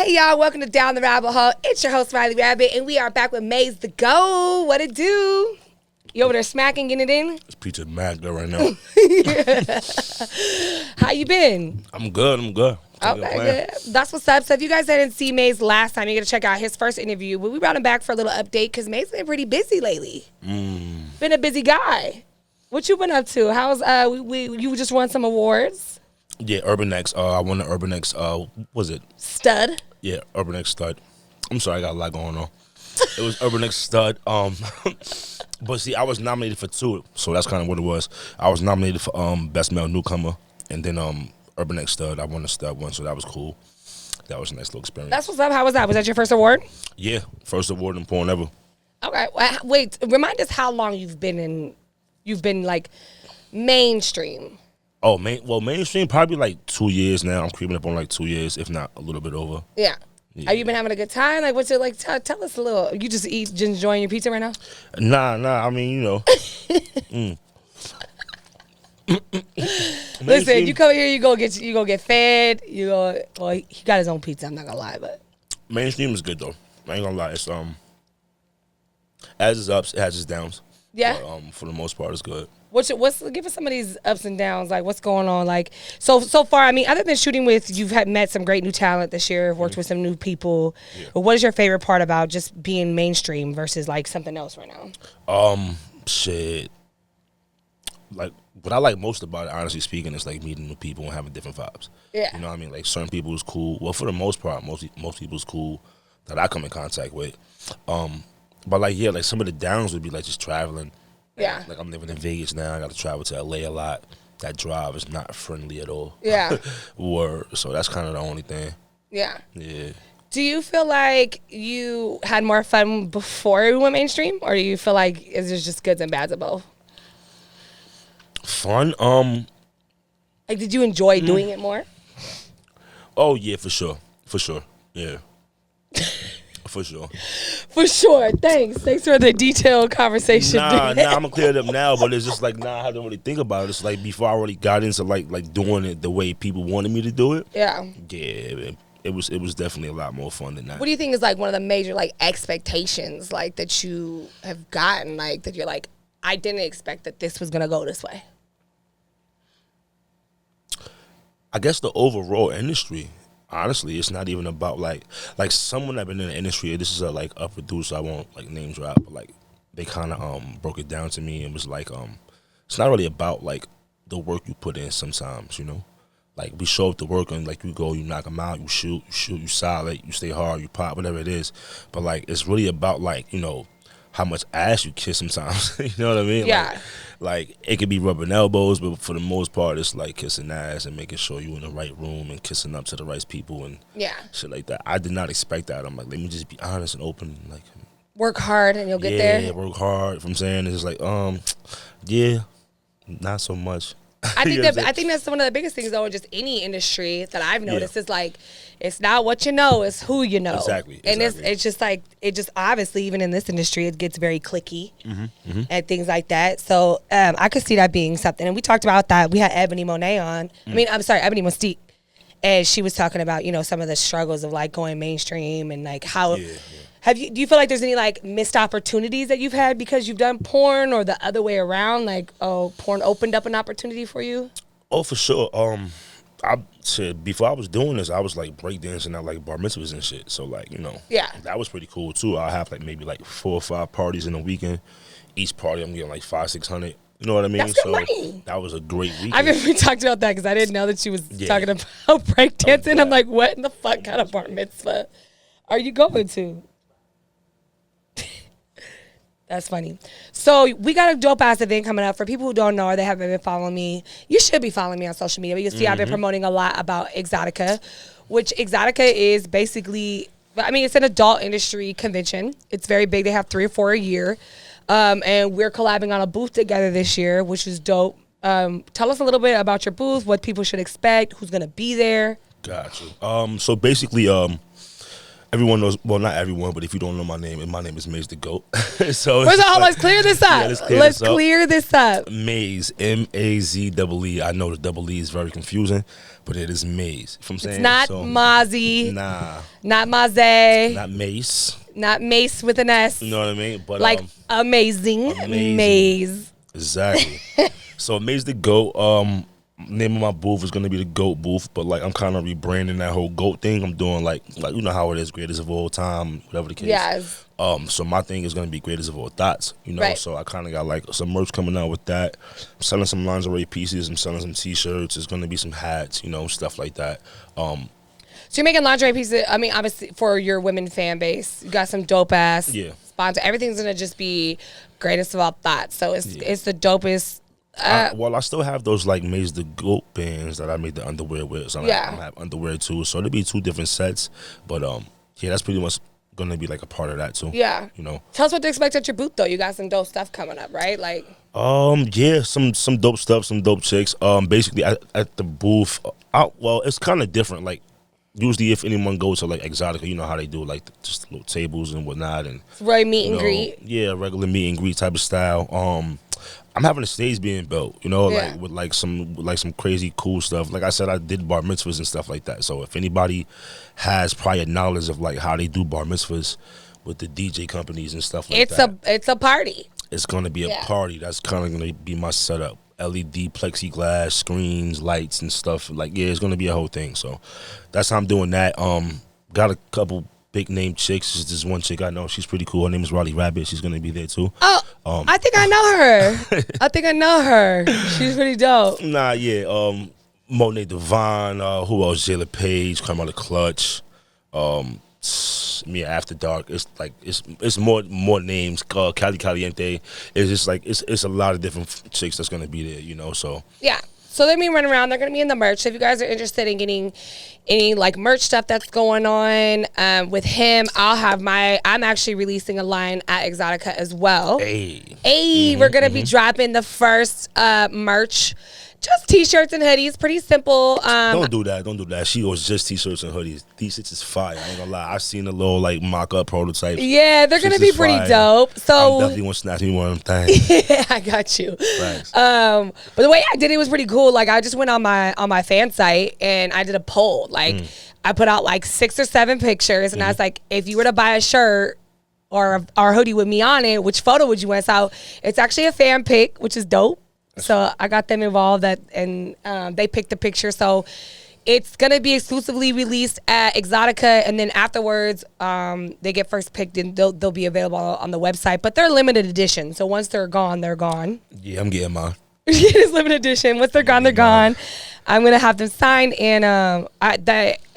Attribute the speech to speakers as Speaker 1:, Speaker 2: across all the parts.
Speaker 1: Hey y'all, welcome to Down the Rabbit Hole. It's your host RyleeRabbit, and we are back with MAZEE the G.O.A.T. What it do? You over there smacking, getting it in?
Speaker 2: It's Pizza Magda right now.
Speaker 1: How you been?
Speaker 2: I'm good.
Speaker 1: Okay, good. That's what's up. So if you guys didn't see MAZE last time, you're going to check out his first interview. But we brought him back for a little update because MAZE's been pretty busy lately. Been a busy guy. What you been up to? How's you just won some awards?
Speaker 2: Yeah, Urban X. I won the Urban X. Was it
Speaker 1: Stud?
Speaker 2: Yeah, Urban X Stud. I'm sorry, I got a lot going on. It was Urban X Stud. But see, I was nominated for two, so that's kind of what it was. I was nominated for Best Male Newcomer, and then Urban X Stud. I won the Stud one, so that was cool. That was a nice little experience.
Speaker 1: That's what's up. How was that? Was that your first award?
Speaker 2: Yeah, first award in porn ever.
Speaker 1: Okay, wait. Remind us how long you've been like mainstream.
Speaker 2: Oh, mainstream probably like 2 years now. I'm creeping up on like 2 years, if not a little bit over.
Speaker 1: Yeah. Have you been having a good time? Like, what's it like? Tell us a little. You just enjoying your pizza right now?
Speaker 2: Nah. I mean, you know.
Speaker 1: Listen, you come here, you go get fed. Well, he got his own pizza. I'm not gonna lie, but
Speaker 2: mainstream is good though. I ain't gonna lie. It's as its ups, it has its downs.
Speaker 1: Yeah.
Speaker 2: But, for the most part, it's good.
Speaker 1: Give us some of these ups and downs. Like, what's going on? Like, so far, I mean, other than shooting with, you've met some great new talent this year, worked with some new people. Yeah. But what is your favorite part about just being mainstream versus like something else right now?
Speaker 2: Shit. Like, what I like most about it, honestly speaking, is like meeting new people and having different vibes.
Speaker 1: Yeah.
Speaker 2: You know what I mean? Like, certain people is cool. Well, for the most part, most people is cool that I come in contact with. But like, yeah, like some of the downs would be like just traveling.
Speaker 1: Yeah.
Speaker 2: Like, I'm living in Vegas now. I got to travel to LA a lot. That drive is not friendly at all.
Speaker 1: Yeah.
Speaker 2: So that's kind of the only thing.
Speaker 1: Yeah.
Speaker 2: Yeah.
Speaker 1: Do you feel like you had more fun before you went mainstream, or do you feel like is there just goods and bads of both?
Speaker 2: Fun.
Speaker 1: Like, did you enjoy doing it more?
Speaker 2: Oh yeah, for sure. Yeah. For sure.
Speaker 1: For sure. Thanks for the detailed conversation.
Speaker 2: Nah, I'm gonna clear it up now, but it's just like I had to really think about it. It's like before I really got into like doing it the way people wanted me to do it.
Speaker 1: Yeah.
Speaker 2: Yeah, it was definitely a lot more fun than that.
Speaker 1: What do you think is like one of the major like expectations like that you have gotten, like that you're like, I didn't expect that this was gonna go this way?
Speaker 2: I guess the overall industry. Honestly, it's not even about like someone that been in the industry. This is a producer. I won't like name drop, but like they kind of broke it down to me and was like it's not really about like the work you put in. Sometimes, you know, like we show up to work and like you go, you knock them out, you shoot, you solid, you stay hard, you pop, whatever it is. But like it's really about like, you know, how much ass you kiss sometimes. You know what I mean?
Speaker 1: Yeah.
Speaker 2: Like it could be rubbing elbows, but for the most part, it's like kissing ass and making sure you in the right room and kissing up to the right people and shit like that. I did not expect that. I'm like, let me just be honest and open. Like,
Speaker 1: work hard and you'll get there.
Speaker 2: Yeah, work hard. If I'm saying it's like, yeah, not so much.
Speaker 1: I think that's one of the biggest things though in just any industry that I've noticed is like it's not what you know, it's who you know.
Speaker 2: Exactly.
Speaker 1: And it's just like obviously even in this industry it gets very cliquey and things like that. So I could see that being something. And we talked about that. We had Ebony Monet on. Ebony Mystique. And she was talking about, you know, some of the struggles of like going mainstream and like how do you feel like there's any like missed opportunities that you've had because you've done porn, or the other way around? Like, porn opened up an opportunity for you?
Speaker 2: Oh, for sure. I said before I was doing this, I was like breakdancing at like bar mitzvahs and shit. So like, you know, that was pretty cool too. I'll have like maybe like 4 or 5 parties in a weekend. Each party I'm getting like $500-600. You know what I mean?
Speaker 1: That's good money.
Speaker 2: That was a great weekend.
Speaker 1: I mean, we talked about that because I didn't know that she was talking about breakdancing. I'm like, what in the fuck kind of bar mitzvah are you going to? That's funny. So we got a dope ass event coming up. For people who don't know or they haven't been following me, you should be following me on social media. But you'll see I've been promoting a lot about eXXXotica, which eXXXotica is basically, I mean, it's an adult industry convention. It's very big. They have 3 or 4 a year. And we're collabing on a booth together this year, which is dope. Tell us a little bit about your booth, what people should expect, who's going to be there.
Speaker 2: Gotcha. So basically, everyone knows. Well, not everyone, but if you don't know my name is MAZEE the G.O.A.T. So
Speaker 1: first of all, let's clear this up. Yeah, let's clear this up.
Speaker 2: MAZE, MAZEE. I know the double E is very confusing, but it is MAZE. If I'm saying
Speaker 1: it's not
Speaker 2: so,
Speaker 1: MAZEE.
Speaker 2: Nah.
Speaker 1: Not MAZEE.
Speaker 2: Not Mace.
Speaker 1: Not Mace with an S.
Speaker 2: You know what I mean? But
Speaker 1: like amazing. MAZE.
Speaker 2: Exactly. So MAZEE the G.O.A.T. Name of my booth is gonna be the GOAT booth, but like I'm kind of rebranding that whole GOAT thing. I'm doing like you know how it is, greatest of all time, whatever the case.
Speaker 1: Yes.
Speaker 2: So my thing is gonna be greatest of all thoughts, you know.
Speaker 1: Right.
Speaker 2: So I kind of got like some merch coming out with that. I'm selling some lingerie pieces. I'm selling some T-shirts. There's gonna be some hats, you know, stuff like that.
Speaker 1: So you're making lingerie pieces. I mean, obviously for your women fan base, you got some dope ass sponsor. Everything's gonna just be greatest of all thoughts. So it's the dopest.
Speaker 2: Well, I still have those like MAZEE the G.O.A.T bands that I made the underwear with. So I have underwear too. So there'll be 2 different sets. But yeah, that's pretty much gonna be like a part of that too.
Speaker 1: Yeah.
Speaker 2: You know.
Speaker 1: Tell us what to expect at your booth though. You got some dope stuff coming up, right? Like
Speaker 2: yeah, some dope stuff, some dope chicks. Basically at the booth, well, it's kind of different. Like usually if anyone goes to like eXXXotica, you know how they do like just little tables and whatnot, and
Speaker 1: right, meet and greet.
Speaker 2: Yeah, regular meet and greet type of style. I'm having a stage being built, you know, like with like some crazy cool stuff. Like I said, I did bar mitzvahs and stuff like that. So if anybody has prior knowledge of like how they do bar mitzvahs with the DJ companies and stuff like that,
Speaker 1: it's a party.
Speaker 2: It's gonna be a party. That's kind of gonna be my setup. LED plexiglass screens, lights and stuff. Like it's gonna be a whole thing. So that's how I'm doing that. Got a couple big name chicks. There's this one chick I know. She's pretty cool. Her name is RyleeRabbit. She's gonna be there too.
Speaker 1: Oh, I think I know her. I think I know her. She's pretty dope.
Speaker 2: Nah, yeah. Monet Devine. Who else? Jayla Page. Come out of Clutch. Me After Dark. It's like it's more names. Cali Caliente. It's just like it's a lot of different chicks that's gonna be there. You know. So
Speaker 1: yeah. So they're gonna be running around. They're gonna be in the merch. So if you guys are interested in getting any like merch stuff that's going on with him, I'm actually releasing a line at eXXXotica as well. Hey, we're gonna be dropping the first merch. Just T-shirts and hoodies, pretty simple.
Speaker 2: Don't do that. She was just T-shirts and hoodies. These shits is fire. I ain't gonna lie. I've seen a little like mock-up prototypes.
Speaker 1: Yeah, they're gonna be pretty dope. So
Speaker 2: I'm definitely want to snatch me one of them things.
Speaker 1: Yeah, I got you.
Speaker 2: Thanks.
Speaker 1: But the way I did it was pretty cool. Like I just went on my fan site and I did a poll. Like I put out like 6 or 7 pictures, and I was like, if you were to buy a shirt or a hoodie with me on it, which photo would you want? So it's actually a fan pick, which is dope. So I got them involved and they picked the picture. So it's going to be exclusively released at eXXXotica, and then afterwards they get first picked and they'll be available on the website. But they're limited edition. So once they're gone, they're gone.
Speaker 2: Yeah, I'm getting mine.
Speaker 1: It's limited edition. Once they're gone, they're gone. I'm going to have them signed. And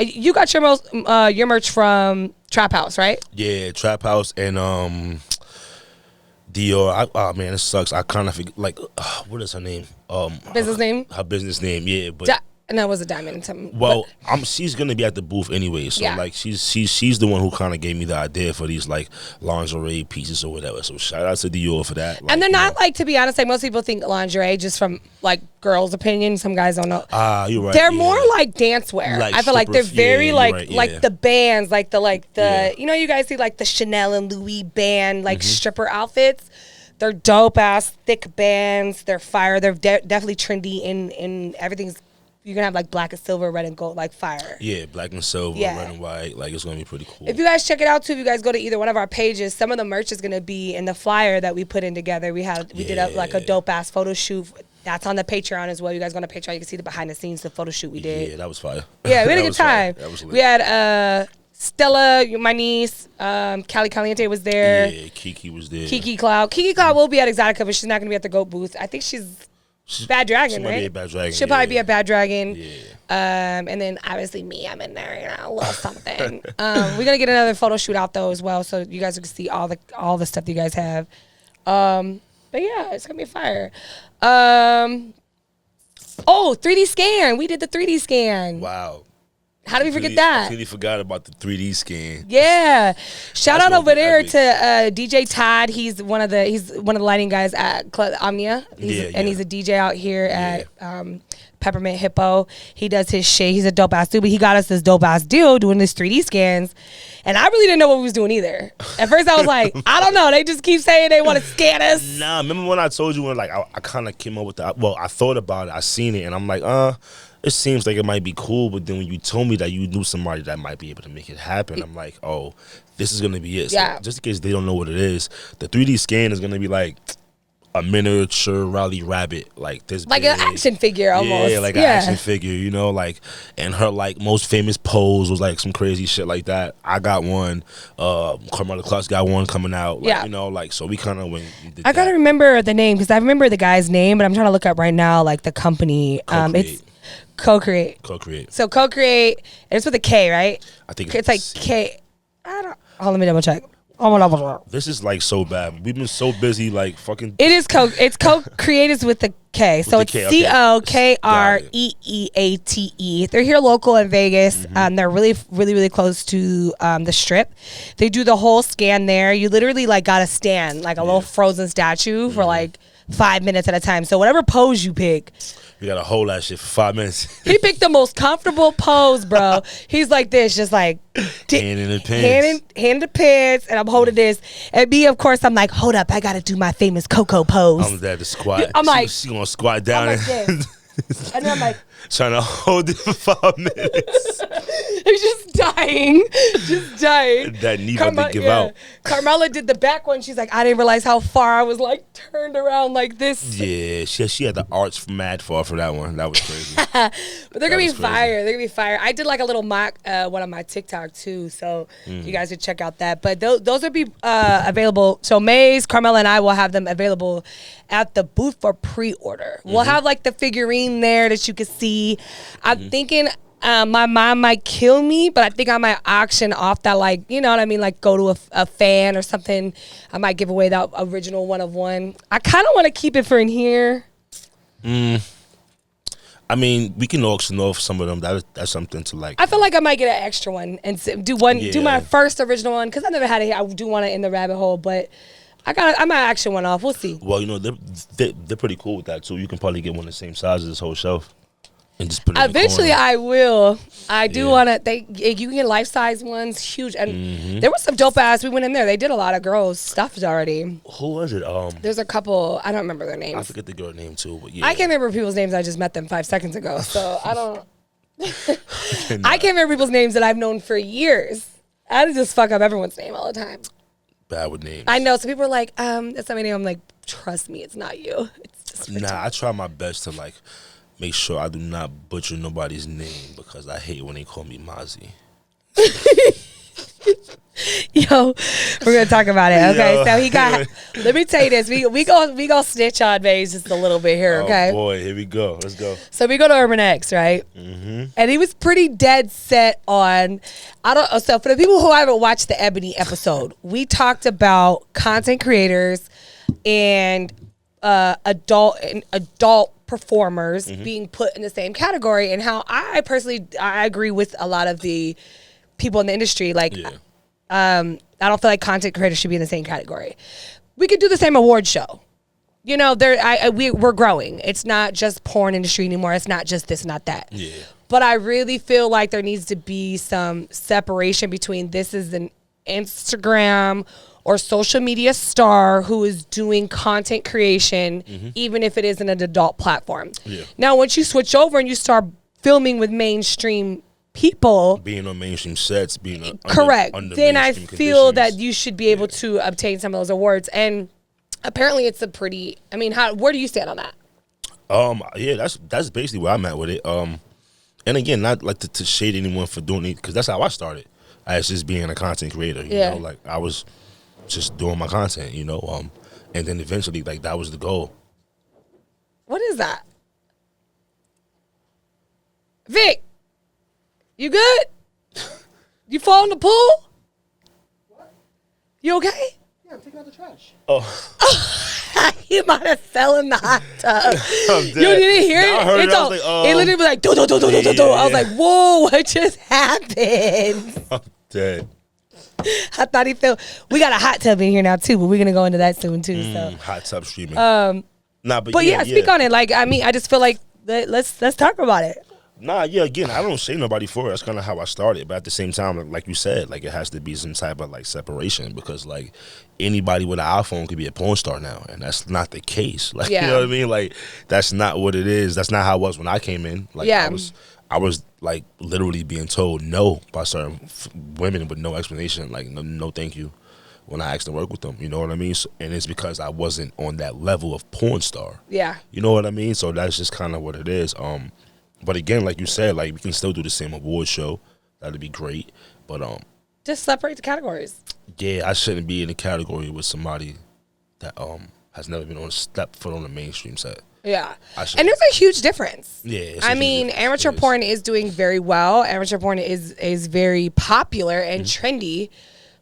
Speaker 1: you got your merch from Trap House, right?
Speaker 2: Yeah, Trap House and Dior. Oh man, it sucks. I kind of forget, like, what is her name?
Speaker 1: Business name?
Speaker 2: Her business name, yeah. But
Speaker 1: and that was a diamond.
Speaker 2: Well, she's gonna be at the booth anyway, so like she's the one who kind of gave me the idea for these like lingerie pieces or whatever. So shout out to Dior for that. Like,
Speaker 1: and they're not like, to be honest, like most people think lingerie just from like girls' opinion. Some guys don't know.
Speaker 2: You're right.
Speaker 1: They're more like dancewear. Like I feel like they're very like the bands, like the you know, you guys see like the Chanel and Louis band like stripper outfits. They're dope ass thick bands. They're fire. They're definitely trendy and everything's. You're gonna have like black and silver, red and gold, like fire. Yeah,
Speaker 2: black and silver, red and white. Like it's gonna be pretty cool.
Speaker 1: If you guys check it out too, if you guys go to either one of our pages, some of the merch is gonna be in the flyer that we put in together. We did a dope ass photo shoot. That's on the Patreon as well. You guys go on the Patreon, you can see the behind the scenes, the photo shoot we did.
Speaker 2: Yeah, that was fire.
Speaker 1: Yeah, we had a good time.
Speaker 2: That was lit.
Speaker 1: We had Stella, my niece, Cali Caliente was there.
Speaker 2: Yeah, Kiki was there.
Speaker 1: Kiki Cloud will be at eXXXotica, but she's not gonna be at the GOAT booth. I think she's Bad Dragon,
Speaker 2: right?
Speaker 1: Be
Speaker 2: a Bad Dragon.
Speaker 1: She'll probably be a Bad Dragon.
Speaker 2: Yeah.
Speaker 1: And then obviously me, I'm in there, you know, a little something. We're gonna get another photo shoot out though as well, so you guys can see all the stuff that you guys have. But yeah, it's gonna be fire. 3D scan. We did the 3D scan.
Speaker 2: Wow.
Speaker 1: How did we forget that?
Speaker 2: I completely forgot about the 3D scan.
Speaker 1: Yeah. Shout out over there to DJ Todd. He's one of the lighting guys at Club Omnia. He's a DJ out here at Peppermint Hippo. He does his shit. He's a dope ass dude, but he got us this dope ass deal doing this 3D scans. And I really didn't know what we was doing either. At first I was like, I don't know. They just keep saying they want to scan us.
Speaker 2: Nah, remember when I told you when like I kind of came up with that? Well, I thought about it. I seen it, and I'm like, it seems like it might be cool. But then when you told me that you knew somebody that might be able to make it happen, I'm like, oh, this is gonna be it. So
Speaker 1: Yeah.
Speaker 2: just in case they don't know what it is, the 3D scan is gonna be like a miniature RyleeRabbit, like this,
Speaker 1: Like
Speaker 2: big.
Speaker 1: an action figure almost.
Speaker 2: Yeah, like an action figure, you know, like, and her like most famous pose was like some crazy shit like that. I got one. Carmella Clutch got one coming out. Like, you know, like, so we kind of went.
Speaker 1: I gotta remember the name because I remember the guy's name, but I'm trying to look up right now, like the company. It's Co-Create. So Co-Create, and it's with a K, right?
Speaker 2: I think
Speaker 1: it's like K. I don't. Oh, let me double check.
Speaker 2: This is like so bad. We've been so busy, like fucking.
Speaker 1: It is It's Co-Creators with the K. So it's COKREEATE. They're here local in Vegas. They're really close to the Strip. They do the whole scan there. You literally like got to stand like a little frozen statue for like 5 minutes at a time. So whatever pose you pick.
Speaker 2: You gotta hold that shit for 5 minutes.
Speaker 1: He picked the most comfortable pose, bro. He's like this, just like
Speaker 2: hand in the pants.
Speaker 1: Hand in the pants, and I'm holding this. And me, of course, I'm like, hold up, I gotta do my famous Coco pose.
Speaker 2: I'm there to squat.
Speaker 1: I'm like,
Speaker 2: she gonna squat down
Speaker 1: I'm like this. And then I'm like,
Speaker 2: trying to hold it for 5 minutes.
Speaker 1: He's just dying.
Speaker 2: That knee about to give out.
Speaker 1: Carmella did the back one. She's like, I didn't realize how far I was like turned around like this.
Speaker 2: Yeah, she had the arch mad far for that one. That was crazy.
Speaker 1: But they're gonna be fire. They're gonna be fire. I did like a little mock one on my TikTok too, so you guys should check out that. But those will be available. So Maze, Carmella, and I will have them available at the booth for pre-order. We'll have like the figurine there that you can see. I'm thinking my mom might kill me, but I think I might auction off that, like, you know what I mean, like go to a fan or something. I might give away that original one of one. I kind of want to keep it for in here.
Speaker 2: I mean, we can auction off some of them. That's something to like.
Speaker 1: I feel like I might get an extra one and do my first original one because I never had it here. I do want it in the rabbit hole, but I might auction one off. We'll see.
Speaker 2: Well, you know, they're pretty cool with that too. You can probably get one the same size as this whole shelf. And just put it
Speaker 1: eventually in the corner. I will. I do want to. You can get life size ones, huge, and there was some dope ass. We went in there. They did a lot of girls stuff already.
Speaker 2: Who was it?
Speaker 1: There's a couple. I don't remember their names.
Speaker 2: I forget the girl name too, but yeah.
Speaker 1: I can't remember people's names. I just met them 5 seconds ago, so I don't. I can't remember people's names that I've known for years. I just fuck up everyone's name all the time.
Speaker 2: Bad with names.
Speaker 1: I know. So people are like, that's not my name. I'm like, trust me, it's not you. It's just
Speaker 2: I try my best to like make sure I do not butcher nobody's name because I hate when they call me MAZEE.
Speaker 1: Yo, we're gonna talk about it. Okay, so he got. Let me tell you this. We go snitch on Maze just a little bit here. Okay.
Speaker 2: Oh boy, here we go. Let's go.
Speaker 1: So we go to Urban X, right? And he was pretty dead set on. So for the people who haven't watched the Ebony episode, we talked about content creators and adult performers being put in the same category, and how I personally agree with a lot of the people in the industry. Like, I don't feel like content creators should be in the same category. We could do the same award show. You know, we're growing. It's not just porn industry anymore. It's not just this, not that. Yeah. But I really feel like there needs to be some separation between this is an Instagram or social media star who is doing content creation, even if it isn't an adult platform. Yeah. Now, once you switch over and you start filming with mainstream people,
Speaker 2: being on mainstream sets, being
Speaker 1: correct,
Speaker 2: under
Speaker 1: then I feel
Speaker 2: conditions,
Speaker 1: that you should be able to obtain some of those awards. And apparently, it's a pretty. I mean, where do you stand on that?
Speaker 2: Yeah, that's basically where I'm at with it. And again, not like to shade anyone for doing it, because that's how I started. As just being a content creator, you know, like I was just doing my content, you know, and then eventually, like, that was the goal.
Speaker 1: What is that? Vic, you good? You fall in the pool?
Speaker 3: What?
Speaker 1: You okay?
Speaker 3: Yeah, I'm taking out the trash.
Speaker 2: Oh.
Speaker 1: You might have fell in the hot tub.
Speaker 2: I'm dead.
Speaker 1: You didn't hear it?
Speaker 2: I heard it. I was like,
Speaker 1: it literally was like, do. I was like, whoa, what just happened?
Speaker 2: I'm dead.
Speaker 1: I thought he fell. We got a hot tub in here now too, but we're gonna go into that soon too. So
Speaker 2: hot tub streaming. But
Speaker 1: yeah, speak on it. Like, I mean, I just feel like let's talk about it.
Speaker 2: Nah, yeah, again, I don't shame nobody for it. That's kind of how I started. But at the same time, like you said, like it has to be some type of like separation because like anybody with an iPhone could be a porn star now, and that's not the case. Like you know what I mean? Like that's not what it is. That's not how it was when I came in. Like I was like literally being told no by certain women with no explanation. Like no, thank you. When I asked to work with them, you know what I mean? So, and it's because I wasn't on that level of porn star.
Speaker 1: Yeah.
Speaker 2: You know what I mean? So that's just kind of what it is. But again, like you said, like we can still do the same award show. That'd be great. But
Speaker 1: just separate the categories.
Speaker 2: Yeah, I shouldn't be in a category with somebody that has never been on a step foot on a mainstream set.
Speaker 1: Yeah. And there's a huge difference.
Speaker 2: Yeah.
Speaker 1: I mean, amateur porn is doing very well. Amateur porn is very popular and trendy,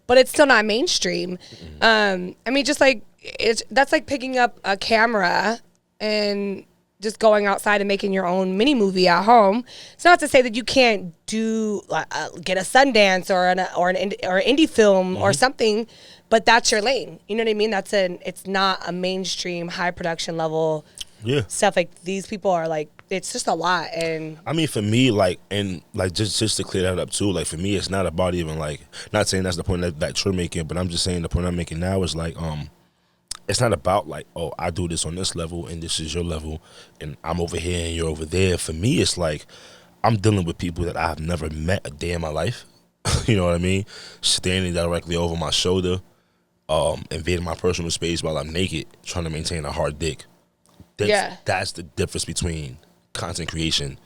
Speaker 1: but it's still not mainstream. I mean, just like that's like picking up a camera and just going outside and making your own mini movie at home. It's not to say that you can't do get a Sundance or an indie film or something, but that's your lane. You know what I mean? It's not a mainstream high production level stuff. Like these people are like, it's just a lot. And
Speaker 2: I mean, for me, like, and like just to clear that up too, like for me, it's not about even like, not saying that's the point that you're making, but I'm just saying the point I'm making now is like, it's not about like, oh, I do this on this level and this is your level and I'm over here and you're over there. For me, it's like I'm dealing with people that I've never met a day in my life. You know what I mean? Standing directly over my shoulder, invading my personal space while I'm naked, trying to maintain a hard dick. That's the difference between content creation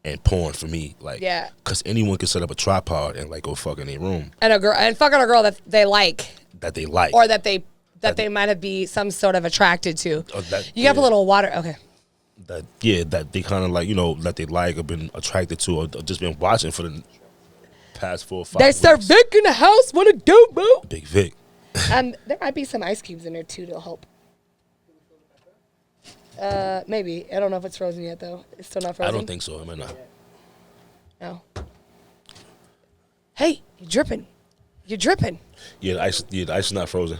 Speaker 2: and porn for me. Like, because anyone can set up a tripod and like go fuck in their room.
Speaker 1: And fuck on a girl that they like. Or that they might have be some sort of attracted to. You have a little water. Okay.
Speaker 2: That they kind of like, you know, that they like or been attracted to or just been watching for the past 4 or 5
Speaker 1: They serve Vic in the house. What a dope, boo.
Speaker 2: Big Vic.
Speaker 1: There might be some ice cubes in there too to help. Maybe. I don't know if it's frozen yet though. It's still not frozen.
Speaker 2: I don't think so. It might not.
Speaker 1: No. Hey, you're dripping. You're dripping.
Speaker 2: Yeah, the ice is not frozen.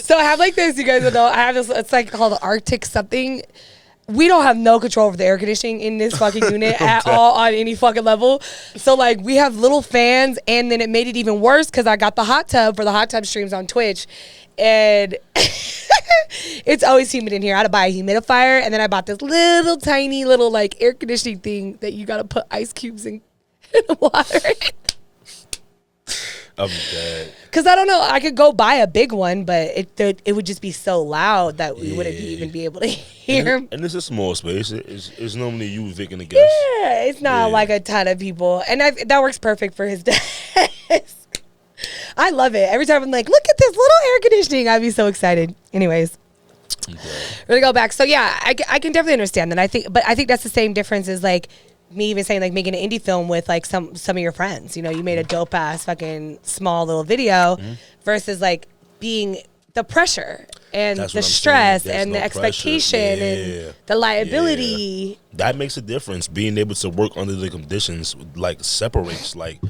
Speaker 1: So I have like this, you guys know. I have this, it's like called Arctic something. We don't have no control over the air conditioning in this fucking unit at all on any fucking level. So like we have little fans, and then it made it even worse because I got the hot tub for the hot tub streams on Twitch. And it's always humid in here. I had to buy a humidifier, and then I bought this little tiny little like air conditioning thing that you gotta put ice cubes in the water.
Speaker 2: I'm dead.
Speaker 1: Because I don't know, I could go buy a big one, but it would just be so loud that we wouldn't even be able to hear.
Speaker 2: And it's a small space. It's normally you, Vic, and the guests.
Speaker 1: Yeah, it's not like a ton of people. And that works perfect for his desk. I love it. Every time I'm like, look at this little air conditioning, I'd be so excited. Anyways. We're going to go back. So yeah, I can definitely understand that. I think that's the same difference as like, me even saying like making an indie film with like some of your friends, you know, you made a dope ass fucking small little video versus like being the pressure and the stress and the expectation and the liability.
Speaker 2: That makes a difference. Being able to work under the conditions like separates, like,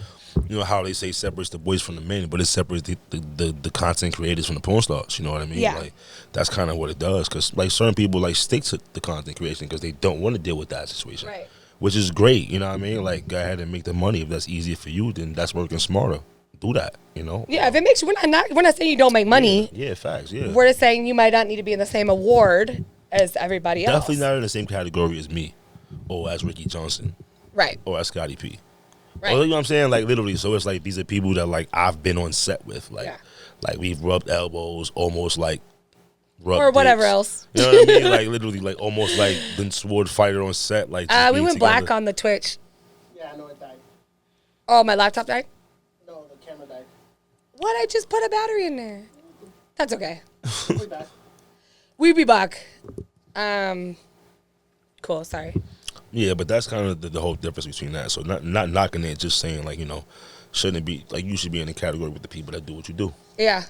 Speaker 2: you know how they say separates the boys from the men, but it separates the content creators from the porn stars. You know what I mean?
Speaker 1: Yeah.
Speaker 2: Like that's kind of what it does. Because like certain people like stick to the content creation because they don't want to deal with that situation.
Speaker 1: Right.
Speaker 2: Which is great, you know what I mean? Like, go ahead and make the money. If that's easier for you, then that's working smarter. Do that, you know?
Speaker 1: Yeah, if it makes you, we're not saying you don't make money.
Speaker 2: Yeah, facts, yeah.
Speaker 1: We're just saying you might not need to be in the same award as everybody else.
Speaker 2: Definitely not in the same category as me or as Ricky Johnson.
Speaker 1: Right.
Speaker 2: Or as Scotty P.
Speaker 1: Right.
Speaker 2: Or, you know what I'm saying? Like, literally, so it's like these are people that, like, I've been on set with. Like, like we've rubbed elbows, almost like,
Speaker 1: or whatever else.
Speaker 2: You know what I mean? Like literally, like almost like the sword fighter on set. Like
Speaker 1: we went black on the Twitch.
Speaker 3: Yeah, I know it died.
Speaker 1: Oh, my laptop died?
Speaker 3: No, the camera died.
Speaker 1: What? I just put a battery in there. That's okay.
Speaker 3: We'll be back.
Speaker 1: We be back. Cool. Sorry.
Speaker 2: Yeah, but that's kind of the whole difference between that. So not knocking it, just saying like, you know, shouldn't be like you should be in the category with the people that do what you do.
Speaker 1: Yeah.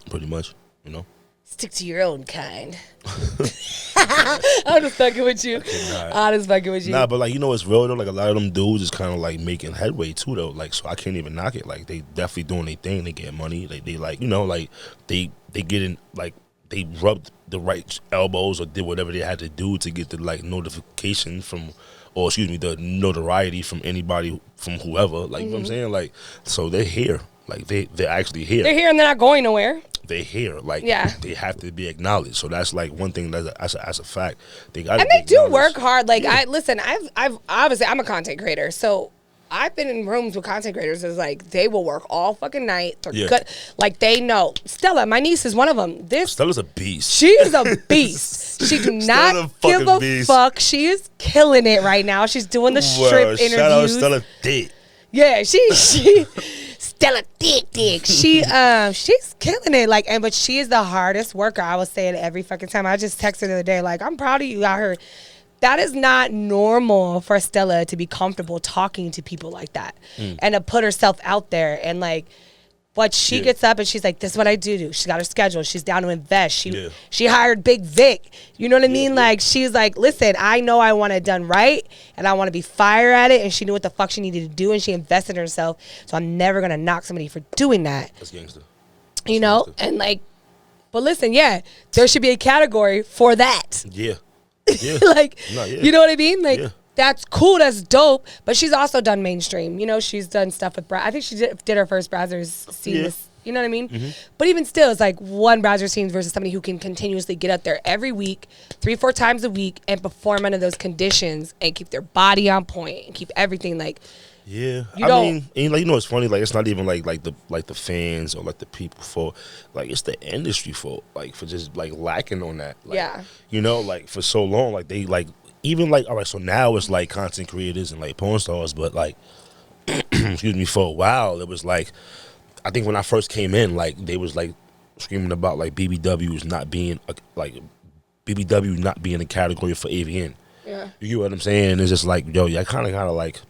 Speaker 2: Pretty much, you know.
Speaker 1: Stick to your own kind. I'm just fucking with you. I'm just fucking with you.
Speaker 2: Nah, but like, you know, it's real though. Like a lot of them dudes is kind of like making headway too though. Like, so I can't even knock it. Like they definitely doing their thing. They get money. They like, you know, like they getting like they rubbed the right elbows or did whatever they had to do to get the like notification from, or excuse me, the notoriety from anybody, from whoever. Like, you know what I'm saying? Like, so they're here. Like, they're actually here.
Speaker 1: They're here and they're not going nowhere.
Speaker 2: They're here. Like,
Speaker 1: yeah.
Speaker 2: They have to be acknowledged. So that's like one thing that's a fact. They got.
Speaker 1: And they do work hard. Like, I've obviously I'm a content creator, so I've been in rooms with content creators. It's like they will work all fucking night. They're good. Like, they know. Stella, my niece, is one of them.
Speaker 2: Stella's a beast.
Speaker 1: She is a beast. She do not give a fuck. She is killing it right now. She's doing the strip interviews.
Speaker 2: Shout out Stella Dick.
Speaker 1: Yeah, she Stella Dick. She's killing it. Like, but she is the hardest worker. I will say it every fucking time. I just texted her the other day, like, I'm proud of you out here. That is not normal for Stella to be comfortable talking to people like that and to put herself out there. And like, but she gets up and she's like, this is what I do. She's got her schedule. She's down to invest. She hired Big Vic. You know what I mean? Like, she's like, listen, I know I want it done right and I want to be fire at it. And she knew what the fuck she needed to do and she invested in herself. So I'm never going to knock somebody for doing that.
Speaker 2: That's gangster.
Speaker 1: You know? And like, but listen, there should be a category for that.
Speaker 2: Yeah.
Speaker 1: Like, you know what I mean? Like, that's cool, that's dope. But she's also done mainstream. You know, she's done stuff with I think she did her first Brazzers scene. You know what I mean? But even still, it's like one Brazzers scene versus somebody who can continuously get up there every week, 3-4 times a week, and perform under those conditions and keep their body on point and keep everything like.
Speaker 2: Yeah, I mean, and like, you know, it's funny. Like, it's not even like the fans or like the people fault. Like, it's the industry fault. Like, for just like lacking on that. Like, you know, like for so long, like they like even like, all right, so now it's like content creators and like porn stars, but like, excuse me, for a while it was like, I think when I first came in, like they was like screaming about like BBWs not being BBW not being a category for AVN. Yeah, you get what I'm saying? It's just like, yo, yeah, kind of like.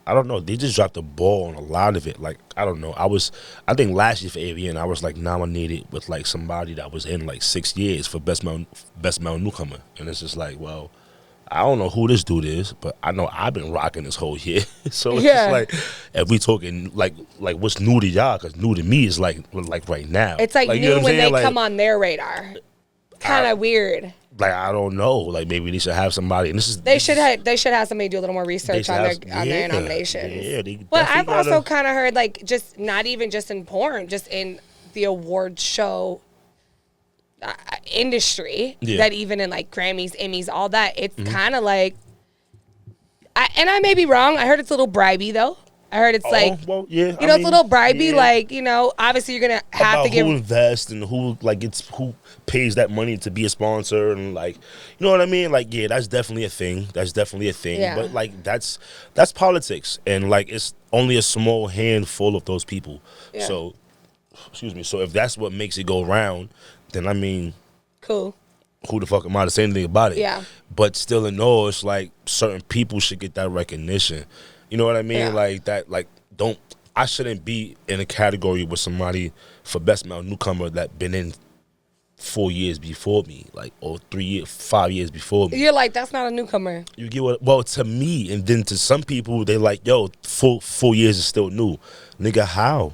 Speaker 2: I don't know. They just dropped the ball on a lot of it. Like, I don't know. I think last year for AVN, I was like nominated with like somebody that was in like 6 years for best male newcomer, and it's just like, well, I don't know who this dude is, but I know I've been rocking this whole year. So it's just like, if we talking like what's new to y'all, because new to me is like right now.
Speaker 1: It's like new, you know when they come on their radar. Kind of weird.
Speaker 2: Like, I don't know. Like, maybe they should have somebody. And
Speaker 1: they should have somebody do a little more research on their nominations. Yeah, but I've also kind of heard, like, just not even just in porn, just in the award show industry, that even in like Grammys, Emmys, all that, it's kind of like, and I may be wrong. I heard it's a little bribey though. I heard it's like,
Speaker 2: well, yeah,
Speaker 1: you know, it's a little bribey. Like, you know, obviously you're gonna have to give
Speaker 2: who invest and who pays that money to be a sponsor and like, you know what I mean? Like, yeah, that's definitely a thing. Yeah. But like, that's politics, and like, it's only a small handful of those people. Yeah. So, excuse me. So if that's what makes it go round, then I mean,
Speaker 1: cool.
Speaker 2: Who the fuck am I to say anything about it?
Speaker 1: Yeah.
Speaker 2: But still, in all, it's like certain people should get that recognition. You know what I mean? Yeah. Like that, like I shouldn't be in a category with somebody for best male newcomer that been in 4 years before me, like, or 5 years before me.
Speaker 1: You're like, that's not a newcomer.
Speaker 2: You get what? Well, to me, and then to some people, they like, yo, 4 years is still new. Nigga, how?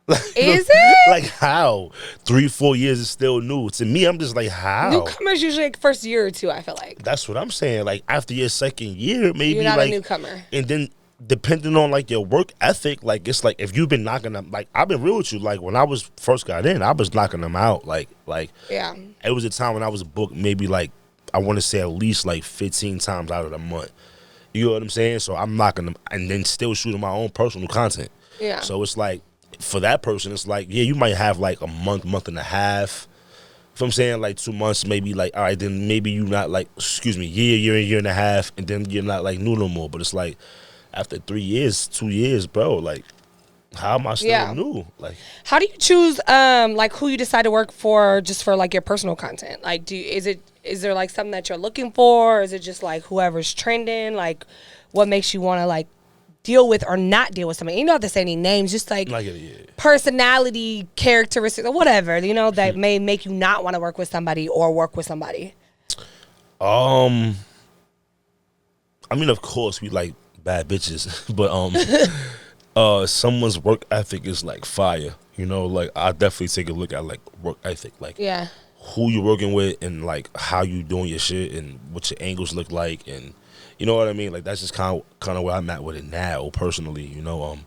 Speaker 2: Like,
Speaker 1: is it?
Speaker 2: Like, how? 3-4 years is still new. To me, I'm just like, how?
Speaker 1: Newcomers usually like first year or two, I feel like.
Speaker 2: That's what I'm saying. Like, after your second year, maybe
Speaker 1: you're not
Speaker 2: like
Speaker 1: a newcomer.
Speaker 2: And then depending on like your work ethic, like it's like if you've been knocking them, like I've been real with you, like when I was first got in, I was knocking them out. Like
Speaker 1: yeah.
Speaker 2: It was a time when I was booked maybe like I want to say at least like 15 times out of the month. You know what I'm saying? So I'm knocking them and then still shooting my own personal content.
Speaker 1: Yeah.
Speaker 2: So it's like for that person, it's like, yeah, you might have like a month and a half. If I'm saying like 2 months, maybe like, all right, then maybe you not like, excuse me, year and a half, and then you're not like new no more. But it's like after 3 years, 2 years, bro, like how am I still new? Like,
Speaker 1: how do you choose like who you decide to work for just for like your personal content? Like, is there like something that you're looking for, or is it just like whoever's trending? Like, what makes you want to like deal with or not deal with somebody? You don't have to say any names, just like personality, characteristics, or whatever, you know, that may make you not want to work with somebody or work with somebody.
Speaker 2: I mean, of course we like bad bitches, but someone's work ethic is like fire. You know, like I definitely take a look at like work ethic. Like,
Speaker 1: yeah,
Speaker 2: who you're working with and like how you doing your shit and what your angles look like, and you know what I mean. Like that's just kind of where I'm at with it now, personally. You know,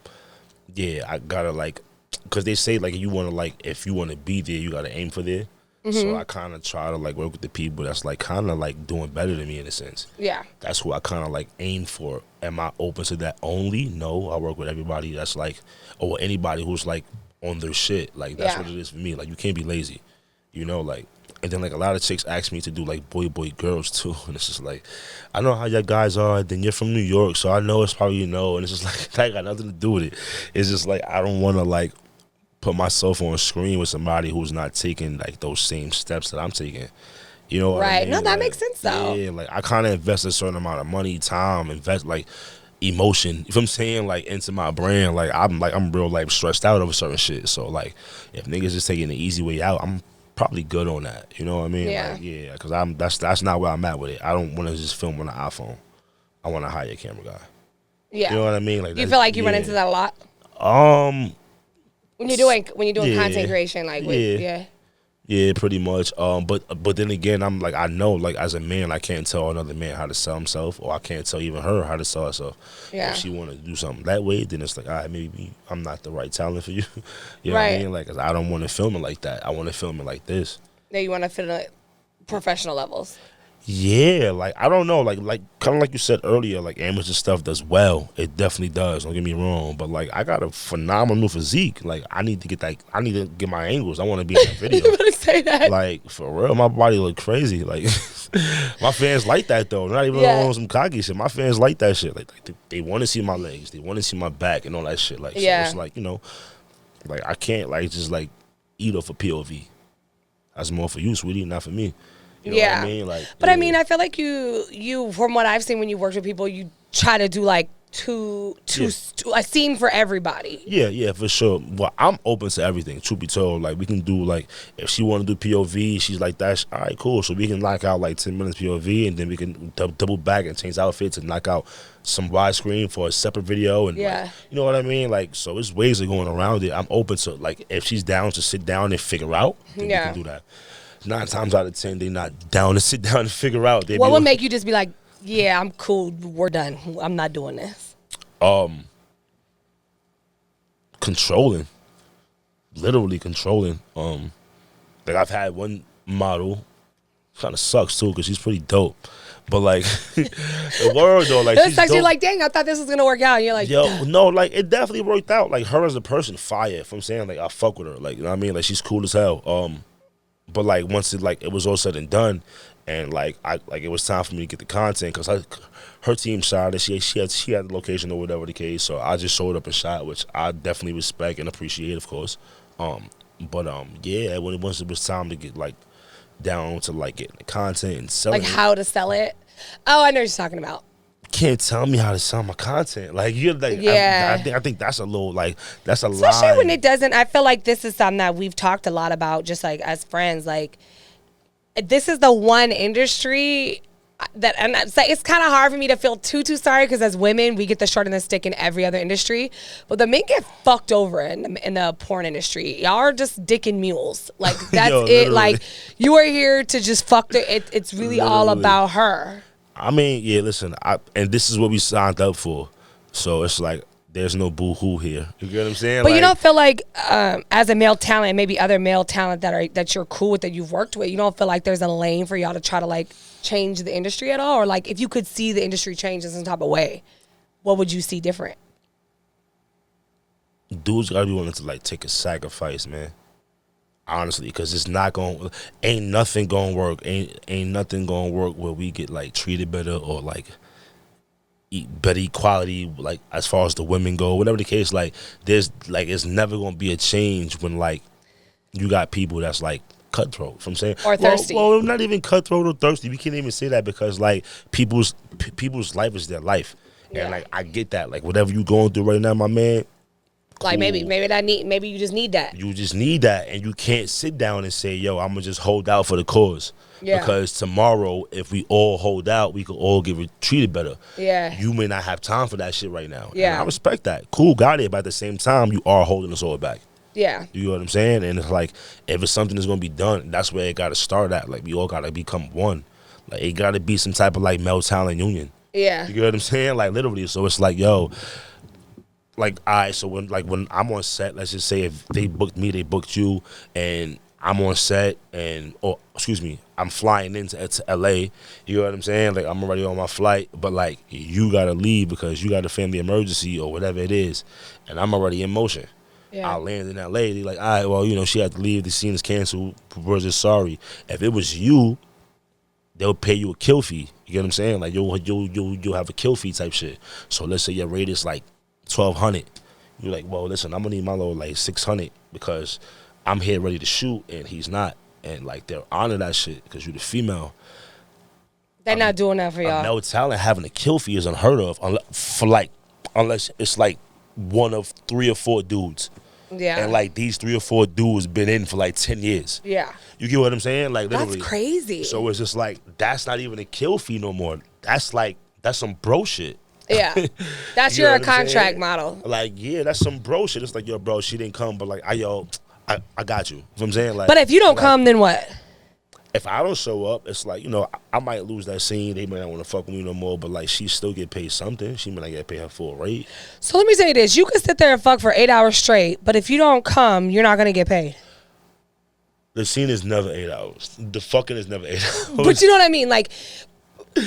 Speaker 2: yeah, I gotta like, cause they say like you want to like if you want to be there, you gotta aim for there. So I kind of try to like work with the people that's like kind of like doing better than me in a sense.
Speaker 1: Yeah.
Speaker 2: That's who I kind of like aim for. Am I open to that only? No, I work with everybody that's like, or anybody who's like on their shit. Like that's what it is for me. Like you can't be lazy, you know. Like, and then like a lot of chicks ask me to do like boy girls too, and it's just like, I know how y'all guys are. Then you're from New York, so I know it's probably and it's just like that got nothing to do with it. It's just like I don't want to like put myself on screen with somebody who's not taking like those same steps that I'm taking. You know what I mean?
Speaker 1: No, that
Speaker 2: like,
Speaker 1: makes sense though.
Speaker 2: Yeah, like I kind of invest a certain amount of money, time, invest like emotion. If I'm saying like into my brand, like I'm real like stressed out over certain shit. So like if niggas just taking the easy way out, I'm probably good on that. You know what I mean?
Speaker 1: Yeah.
Speaker 2: Like, yeah, because that's not where I'm at with it. I don't want to just film on an iPhone. I want to hire a camera guy.
Speaker 1: Yeah.
Speaker 2: You know what I mean? Like
Speaker 1: you feel like you run into that a lot when you're doing content creation, like with,
Speaker 2: Yeah, pretty much. But then again, I'm like, I know, like as a man, I can't tell another man how to sell himself, or I can't tell even her how to sell herself.
Speaker 1: Yeah.
Speaker 2: If she want to do something that way, then it's like, all right, maybe I'm not the right talent for you. You know what I mean? Like, 'cause I don't want to film it like that. I want to film it like this.
Speaker 1: Yeah, you want to fit at professional levels.
Speaker 2: Yeah, like I don't know, like kind of like you said earlier, like amateur stuff does well. It definitely does. Don't get me wrong, but like I got a phenomenal physique. Like I need to get my angles. I want to be in that video.
Speaker 1: You better say that.
Speaker 2: Like for real, my body look crazy. Like my fans like that though. Not even on some cocky shit. My fans like that shit. Like they want to see my legs. They want to see my back and all that shit. Like so it's like, you know, like I can't like just like eat off a POV. That's more for you, sweetie, not for me. You know what I mean? Like,
Speaker 1: but I mean, I feel like you from what I've seen when you work with people, you try to do like a scene for everybody.
Speaker 2: Yeah, for sure. Well, I'm open to everything, truth be told. Like, we can do, like, if she want to do POV, she's like, that's all right, cool. So we can knock out, like, 10 minutes POV, and then we can double back and change outfits and knock out some widescreen for a separate video. And, like, you know what I mean? Like, so there's ways of going around it. I'm open to, like, if she's down to sit down and figure out, then we can do that. 9 times out of 10, they're not down to sit down and figure out.
Speaker 1: What would make you just be like, yeah, I'm cool, we're done, I'm not doing this?
Speaker 2: Controlling. Literally controlling. Like I've had one model, kind of sucks too, because she's pretty dope. But like, the word though, like she's dope.
Speaker 1: You're like, dang, I thought this was gonna work out. And you're like,
Speaker 2: yo, no, like it definitely worked out. Like her as a person, fire. If I'm saying like I fuck with her, like you know what I mean, like she's cool as hell. But like once it was all said and done, and like it was time for me to get the content because her team shot it. She had the location or whatever the case. So I just showed up and shot, which I definitely respect and appreciate, of course. Yeah, once it was time to get like down to like getting the content and selling,
Speaker 1: like how to sell it. Oh, I know what you're talking about.
Speaker 2: Can't tell me how to sell my content. Like you're like, I think that's a little like that's a lie.
Speaker 1: Especially when it doesn't. I feel like this is something that we've talked a lot about, just like as friends. Like this is the one industry that, and it's kind of hard for me to feel too sorry because as women we get the short end of the stick in every other industry, but the men get fucked over in the porn industry. Y'all are just dick and mules. Like that's it. Like you are here to just fuck it's really all about her.
Speaker 2: I mean, yeah, listen, and this is what we signed up for. So it's like, there's no boo-hoo here. You get what I'm saying?
Speaker 1: But like, you don't feel like, as a male talent, maybe other male talent that you're cool with, that you've worked with, you don't feel like there's a lane for y'all to try to, like, change the industry at all? Or, like, if you could see the industry change in some type of way, what would you see different?
Speaker 2: Dudes gotta be willing to, like, take a sacrifice, man. Honestly, because it's not going, ain't nothing gonna work. Ain't nothing gonna work where we get like treated better or like better equality, like as far as the women go, whatever the case. Like there's like it's never gonna be a change when like you got people that's like cutthroat. From saying
Speaker 1: or thirsty.
Speaker 2: Well, not even cutthroat or thirsty. We can't even say that because like people's life is their life, and like I get that. Like whatever you going through right now, my man. Cool.
Speaker 1: Like maybe you just need that.
Speaker 2: You just need that, and you can't sit down and say, "Yo, I'm gonna just hold out for the cause." Yeah. Because tomorrow, if we all hold out, we could all get treated better.
Speaker 1: Yeah.
Speaker 2: You may not have time for that shit right now.
Speaker 1: Yeah.
Speaker 2: And I respect that. Cool, got it. But at the same time, you are holding us all back.
Speaker 1: Yeah.
Speaker 2: You know what I'm saying? And it's like, if it's something that's gonna be done, that's where it gotta start at. Like, we all gotta become one. Like, it gotta be some type of like male talent union.
Speaker 1: Yeah.
Speaker 2: You know what I'm saying? Like, literally. So it's like, yo, like, all right, so when I'm on set, let's just say if they booked me, they booked you, and I'm on set, I'm flying into LA. You know what I'm saying? Like, I'm already on my flight, but like, you gotta leave because you got a family emergency or whatever it is, and I'm already in motion.
Speaker 1: Yeah.
Speaker 2: I land in LA. They like, all right, well, you know, she had to leave. The scene is canceled. We're just sorry. If it was you, they'll pay you a kill fee. You get what I'm saying? Like, you'll have a kill fee type shit. So let's say your rate is like $1,200. You're like, well, listen, I'm gonna need my little like $600 because I'm here ready to shoot and he's not. And like, they'll honor that shit because you're the female.
Speaker 1: They're not doing that for y'all.
Speaker 2: Male talent having a kill fee is unheard of unless it's like one of 3 or 4 dudes.
Speaker 1: Yeah.
Speaker 2: And like, these 3 or 4 dudes been in for like 10 years.
Speaker 1: Yeah.
Speaker 2: You get what I'm saying? Like, literally.
Speaker 1: That's crazy.
Speaker 2: So it's just like, that's not even a kill fee no more. That's some bro shit.
Speaker 1: Yeah. That's
Speaker 2: You know
Speaker 1: your
Speaker 2: what I'm
Speaker 1: contract
Speaker 2: saying?
Speaker 1: model.
Speaker 2: Like, yeah, that's some bro shit. It's like, yo, bro, she didn't come, but like, I got you. You know what I'm saying? Like,
Speaker 1: But if you don't
Speaker 2: like,
Speaker 1: come, then what?
Speaker 2: if I don't show up, it's like, you know, I might lose that scene. They might not want to fuck with me no more, but like, she still get paid something. She might not get paid her full rate.
Speaker 1: So let me tell you this. You can sit there and fuck for 8 hours straight, but if you don't come, you're not going to get paid.
Speaker 2: The scene is never 8 hours. The fucking is never 8 hours.
Speaker 1: But you know what I mean? Like,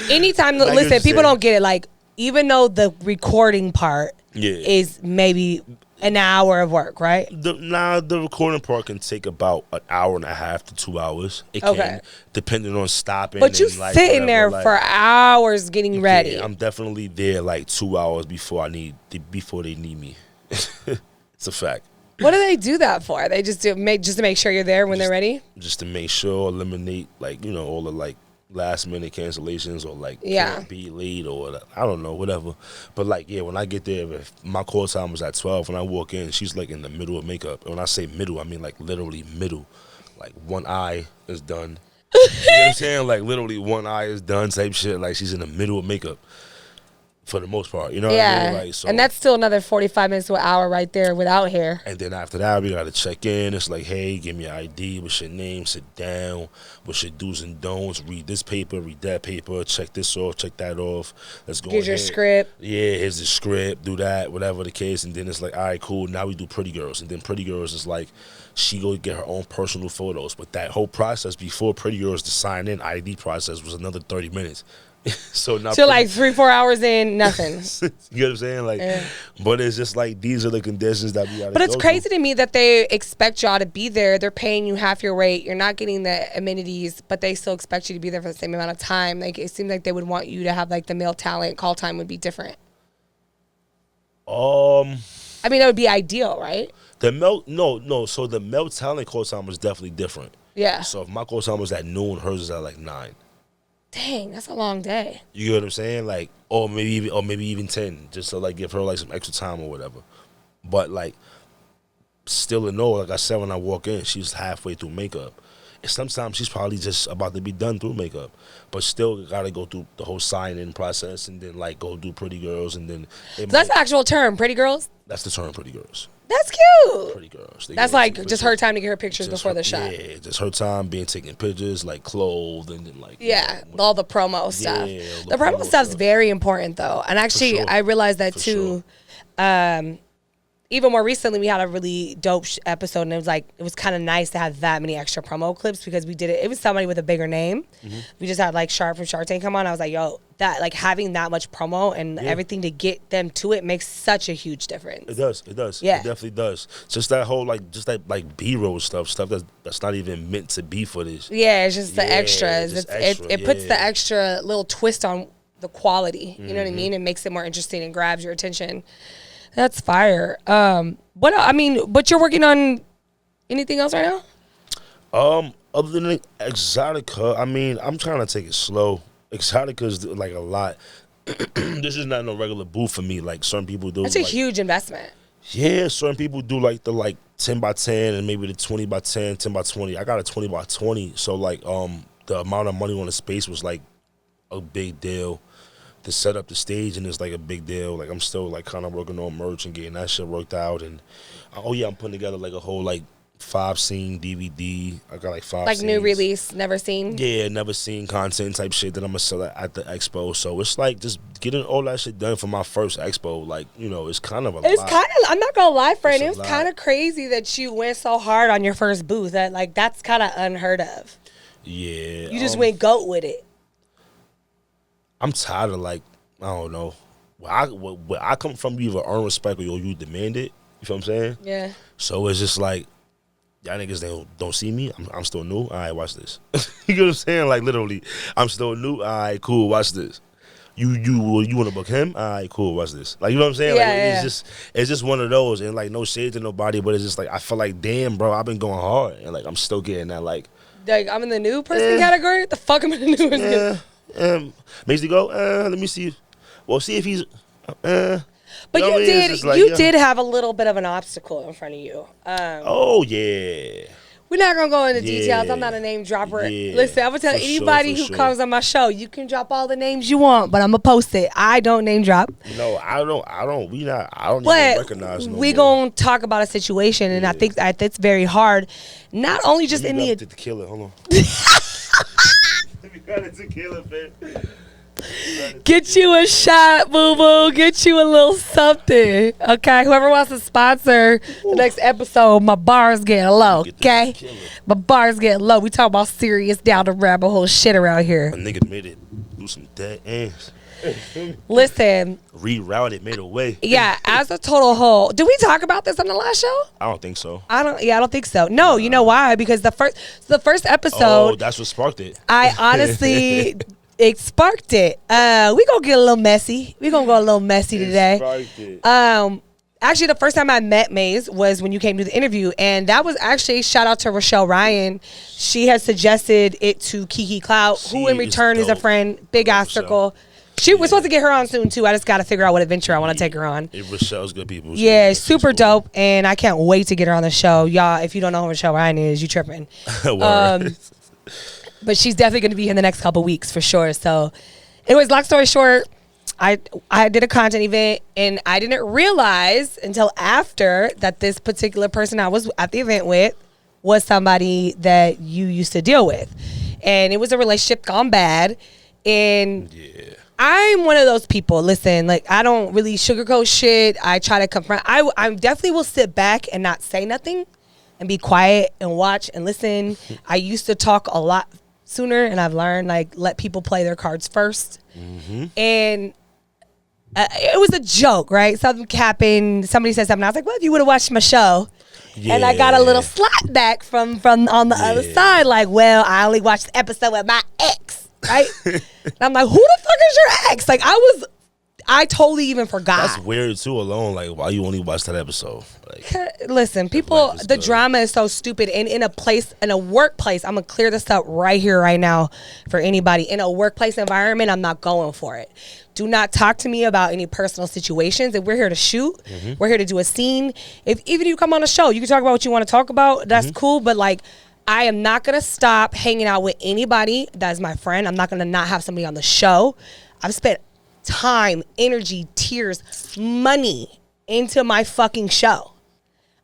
Speaker 1: anytime,
Speaker 2: Like
Speaker 1: listen,
Speaker 2: you're
Speaker 1: people
Speaker 2: saying.
Speaker 1: don't get it. Like, even though the recording part is maybe an hour of work, right?
Speaker 2: The recording part can take about an hour and a half to 2 hours. It can, depending on stopping.
Speaker 1: But you
Speaker 2: and like
Speaker 1: sitting
Speaker 2: whatever,
Speaker 1: there for hours getting ready.
Speaker 2: Yeah, I'm definitely there like 2 hours before they need me. It's a fact.
Speaker 1: What do they do that for? They just to make sure you're there when they're ready?
Speaker 2: Just to make sure, eliminate, like, you know, all the like last minute cancellations or like can't be late or I don't know, whatever. But like, yeah, when I get there, if my call time was at 12, when I walk in, she's like in the middle of makeup. And when I say middle, I mean like literally middle. Like, one eye is done. You know what I'm saying? Like, literally one eye is done type shit. Like, she's in the middle of makeup for the most part. You know what I mean? Like, so,
Speaker 1: and that's still another 45 minutes to an hour right there without hair.
Speaker 2: and then after that, we got to check in. It's like, hey, give me your ID. What's your name? Sit down. What's your do's and don'ts? Read this paper. Read that paper. Check this off. Check that off. Let's go.
Speaker 1: Here's your script.
Speaker 2: Yeah, here's the script. Do that, whatever the case. And then it's like, all right, cool. Now we do Pretty Girls. And then Pretty Girls is like, she go get her own personal photos. But that whole process before Pretty Girls to sign in, ID process, was another 30 minutes. So now,
Speaker 1: like 3-4 hours in, nothing.
Speaker 2: You know what I'm saying? Like, but it's just like, these are the conditions that we gotta
Speaker 1: But it's
Speaker 2: go
Speaker 1: crazy
Speaker 2: through.
Speaker 1: to me that they expect y'all to be there. They're paying you half your rate. You're not getting the amenities, but they still expect you to be there for the same amount of time. Like, it seems like they would want you to have like the male talent call time would be different. I mean, that would be ideal, right?
Speaker 2: So the male talent call time was definitely different.
Speaker 1: Yeah.
Speaker 2: So if my call time was at noon, hers was at like 9.
Speaker 1: Dang, that's a long day.
Speaker 2: You get what I'm saying? Like, or maybe even 10, just to like give her like some extra time or whatever. But like, still in all, like I said, when I walk in, she's halfway through makeup. And sometimes she's probably just about to be done through makeup, but still gotta go through the whole sign-in process and then like go do Pretty Girls and then.
Speaker 1: That's the actual term, Pretty Girls?
Speaker 2: That's the term, Pretty Girls.
Speaker 1: That's cute.
Speaker 2: Pretty Girls.
Speaker 1: That's like just her time to get her pictures before the shot.
Speaker 2: Yeah, just her time being taking pictures, like clothed and then like.
Speaker 1: Yeah, all the promo stuff.
Speaker 2: Yeah,
Speaker 1: the promo stuff's very important though. And actually,
Speaker 2: sure.
Speaker 1: I realized that
Speaker 2: For
Speaker 1: too.
Speaker 2: sure.
Speaker 1: Even more recently, we had a really dope episode, and it was kind of nice to have that many extra promo clips because we did it. It was somebody with a bigger name. Mm-hmm. We just had like Sharp from Shark Tank come on. I was like, yo, that like having that much promo and everything to get them to it makes such a huge difference.
Speaker 2: It does. Yeah. It definitely does. Just that whole like B-roll stuff that's not even meant to be for this.
Speaker 1: Yeah, it's just the extras.
Speaker 2: Just
Speaker 1: It puts the extra little twist on the quality. You know what I mean? It makes it more interesting and grabs your attention. That's fire. But you're working on anything else right now?
Speaker 2: Other than eXXXotica, I mean, I'm trying to take it slow. eXXXotica's like a lot. This is not no regular booth for me. Like certain people do.
Speaker 1: That's a huge investment.
Speaker 2: Yeah, certain people do like the 10 by 10 and maybe the 20 by 10, 10 by 20. I got a 20 by 20. So like the amount of money on the space was like a big deal. to set up the stage, and it's like a big deal. Like I'm still like kind of working on merch and getting that shit worked out, and oh yeah, I'm putting together like a whole like 5-scene DVD. I got like 5
Speaker 1: Like
Speaker 2: scenes.
Speaker 1: new release, never seen.
Speaker 2: Yeah, never seen content type shit that I'm gonna sell at the expo. So it's like just getting all that shit done for my first expo. Like, you know, it's kind of a
Speaker 1: It's
Speaker 2: lot.
Speaker 1: kind of, I'm not gonna lie, friend.
Speaker 2: It's
Speaker 1: It
Speaker 2: a
Speaker 1: was
Speaker 2: lot.
Speaker 1: kind of crazy that you went so hard on your first booth. That like that's kind of unheard of.
Speaker 2: Yeah.
Speaker 1: You just went GOAT with it.
Speaker 2: I'm tired of like, I don't know. Where I come from, you either earn respect or you demand it. You feel what I'm saying?
Speaker 1: Yeah.
Speaker 2: So it's just like, y'all niggas don't see me. I'm still new. All right, watch this. You know what I'm saying? Like literally, I'm still new. All right, cool. Watch this. You want to book him? All right, cool. Watch this. Like, you know what I'm saying?
Speaker 1: Yeah,
Speaker 2: like
Speaker 1: yeah.
Speaker 2: it's just one of those, and like no shade to nobody, but it's just like I feel like, damn, bro, I've been going hard, and like I'm still getting that like.
Speaker 1: Like I'm in the new person category. What the fuck am I in the new person?
Speaker 2: MAZEE the G.O.A.T. Let me see. Well, see if he's.
Speaker 1: But
Speaker 2: know what I
Speaker 1: you
Speaker 2: mean? It's
Speaker 1: did,
Speaker 2: just like,
Speaker 1: you
Speaker 2: yeah.
Speaker 1: did have a little bit of an obstacle in front of you.
Speaker 2: Oh yeah.
Speaker 1: We're not gonna go into
Speaker 2: Yeah.
Speaker 1: details. I'm not a name dropper.
Speaker 2: Yeah.
Speaker 1: Listen, I'm gonna tell
Speaker 2: For sure,
Speaker 1: anybody
Speaker 2: for
Speaker 1: who
Speaker 2: sure.
Speaker 1: comes on my show, you can drop all the names you want, but I'm gonna post it. I don't name drop.
Speaker 2: No, I don't. I don't even
Speaker 1: But
Speaker 2: recognize no
Speaker 1: we
Speaker 2: more.
Speaker 1: gonna talk about a situation, and I think that it's very hard. Not only just
Speaker 2: Let
Speaker 1: in
Speaker 2: me
Speaker 1: the
Speaker 2: grab the tequila. Hold on. Let me grab the tequila, man.
Speaker 1: get you a shot, boo boo. Get you a little something. Okay, whoever wants to sponsor the next episode, my bar's getting low.
Speaker 2: Get the
Speaker 1: Okay,
Speaker 2: tequila.
Speaker 1: my bar's getting low. We talk about serious down the rabbit hole shit around here.
Speaker 2: A nigga made it do some dead ends.
Speaker 1: Listen,
Speaker 2: Rerouted, made a way.
Speaker 1: yeah, as a total whole, did we talk about this on the last show?
Speaker 2: I don't think so.
Speaker 1: I don't think so. No, you know why? Because the first
Speaker 2: Oh,
Speaker 1: episode,
Speaker 2: that's what sparked it.
Speaker 1: I honestly it sparked it. We gonna get a little messy. We gonna go a little messy today.
Speaker 2: Sparked it.
Speaker 1: Actually, the first time I met Maze was when you came to the interview, and that was actually shout out to Rochelle Ryan. She had suggested it to Kiki Clout, who in
Speaker 2: She is
Speaker 1: return is a
Speaker 2: dope.
Speaker 1: friend. Big ass
Speaker 2: Rochelle.
Speaker 1: circle. We're supposed to get her on soon too. I just got to figure out what adventure I want to take her on.
Speaker 2: Rochelle's good people.
Speaker 1: Yeah,
Speaker 2: She's
Speaker 1: super
Speaker 2: cool.
Speaker 1: dope, and I can't wait to get her on the show, y'all. If you don't know who Rochelle Ryan is, you tripping.
Speaker 2: Word.
Speaker 1: But she's definitely going to be here in the next couple weeks for sure. So, anyways, long story short, I did a content event, and I didn't realize until after that this particular person I was at the event with was somebody that you used to deal with, and it was a relationship gone bad. And
Speaker 2: Yeah.
Speaker 1: I'm one of those people. Listen, like I don't really sugarcoat shit. I try to confront. I definitely will sit back and not say nothing, and be quiet and watch and listen. I used to talk a lot sooner, and I've learned like let people play their cards first. And it was a joke, right? Something happened. Somebody said something. I was like, "Well, if you would have watched my show." And I got a little slap back from on the other side, like, "Well, I only watched the episode with my ex." Right? And I'm like, who the fuck is your ex? Like, I totally even forgot.
Speaker 2: That's weird too. Alone, like, why you only watch that episode? Like,
Speaker 1: Listen, people,
Speaker 2: life is
Speaker 1: the
Speaker 2: good.
Speaker 1: drama is so stupid. And in a workplace, I'm gonna clear this up right here, right now, for anybody in a workplace environment. I'm not going for it. Do not talk to me about any personal situations. If we're here to shoot, we're here to do a scene. If even you come on a show, you can talk about what you want to talk about. That's cool. But like, I am not gonna stop hanging out with anybody that's my friend. I'm not gonna not have somebody on the show. I've spent time, energy, tears, money into my fucking show.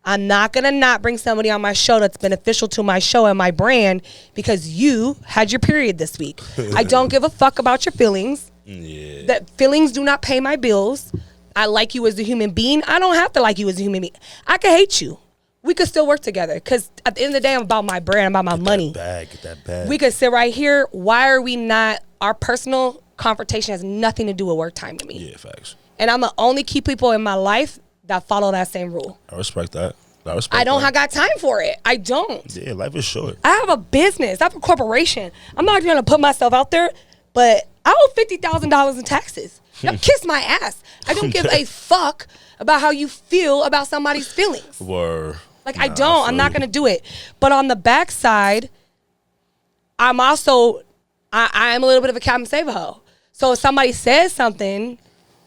Speaker 1: I'm not gonna not bring somebody on my show that's beneficial to my show and my brand because you had your period this week. I don't give a fuck about your feelings.
Speaker 2: yeah.
Speaker 1: That feelings do not pay my bills. I like you as a human being. I don't have to like you as a human being. I can hate you. We could still work together because at the end of the day, I'm about my brand, I'm about my money.
Speaker 2: Get that bag.
Speaker 1: We could sit right here. Why are we not? Our personal confrontation has nothing to do with work time to me.
Speaker 2: Yeah, facts.
Speaker 1: And I'm gonna only keep people in my life that follow that same rule.
Speaker 2: I respect that. I
Speaker 1: I
Speaker 2: that.
Speaker 1: got time for it. I don't.
Speaker 2: Yeah, life is short.
Speaker 1: I have a business. I have a corporation. I'm not gonna put myself out there, but I owe $50,000 in taxes. Now kiss my ass. I don't give a fuck about how you feel about somebody's feelings.
Speaker 2: Word.
Speaker 1: Like I don't. I'm not gonna do it. But on the backside, I'm also I'm a little bit of a Captain Save-A-Ho. So if somebody says something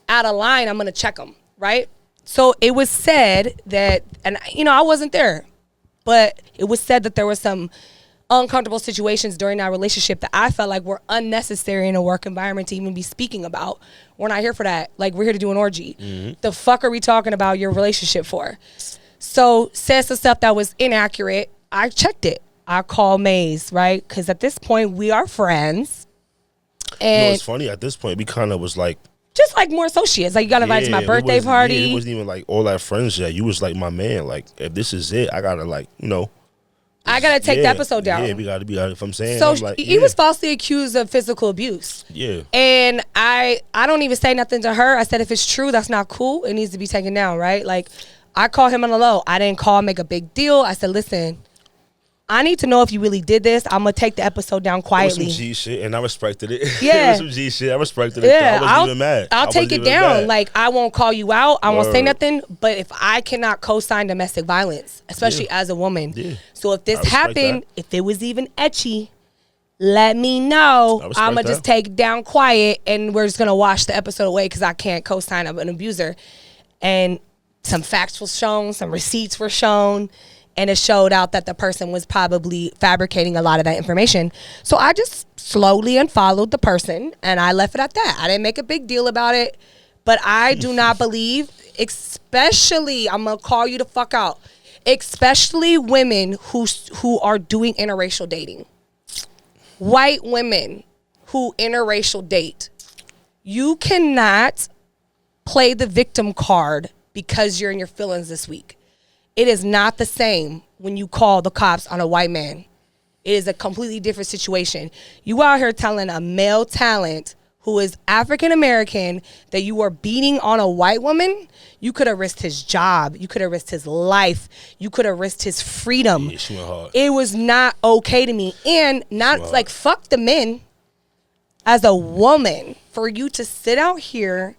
Speaker 1: out of line, I'm gonna check them, right? So it was said that, and you know I wasn't there, but it was said that there was some uncomfortable situations during our relationship that I felt like were unnecessary in a work environment to even be speaking about. We're not here for that. Like, we're here to do an orgy. The fuck are we talking about your relationship for? So, said some stuff that was inaccurate. I checked it. I called MAZE, right? Because at this point, we are friends. And
Speaker 2: it's funny. At this point, we kind of was like,
Speaker 1: just like more associates. Like, you got invited to my birthday party.
Speaker 2: Yeah, it wasn't even like all our friends yet. You was like my man. Like, if this is it, I gotta like, I
Speaker 1: gotta take the episode down.
Speaker 2: Yeah, we gotta be out. If I'm saying,
Speaker 1: so
Speaker 2: I'm like,
Speaker 1: he was falsely accused of physical abuse.
Speaker 2: Yeah,
Speaker 1: and I don't even say nothing to her. I said, if it's true, that's not cool. It needs to be taken down, right? Like, I called him on the low. I didn't make a big deal. I said, listen, I need to know if you really did this. I'm gonna take the episode down quietly.
Speaker 2: It was some G shit, and I respected it.
Speaker 1: Yeah,
Speaker 2: it was some G shit. I respected it.
Speaker 1: Yeah,
Speaker 2: I wasn't even mad.
Speaker 1: I'll take it down. Like, I won't call you out. I won't say nothing. But if I cannot co-sign domestic violence, especially as a woman, so if this happened, if it was even etchy, let me know. I'm gonna just take it down quiet, and we're just gonna wash the episode away because I can't co-sign an abuser. And some facts were shown, some receipts were shown. And it showed out that the person was probably fabricating a lot of that information. So I just slowly unfollowed the person, and I left it at that. I didn't make a big deal about it. But I do not believe, especially, I'm going to call you the fuck out, especially women who are doing interracial dating. White women who interracial date. You cannot play the victim card because you're in your feelings this week. It is not the same when you call the cops on a white man. It is a completely different situation. You out here telling a male talent who is African American that you are beating on a white woman. You could have risked his job. You could have risked his life. You could have risked his freedom.
Speaker 2: Yeah, she went hard.
Speaker 1: It was not okay to me. And not like, fuck the men. As a woman, for you to sit out here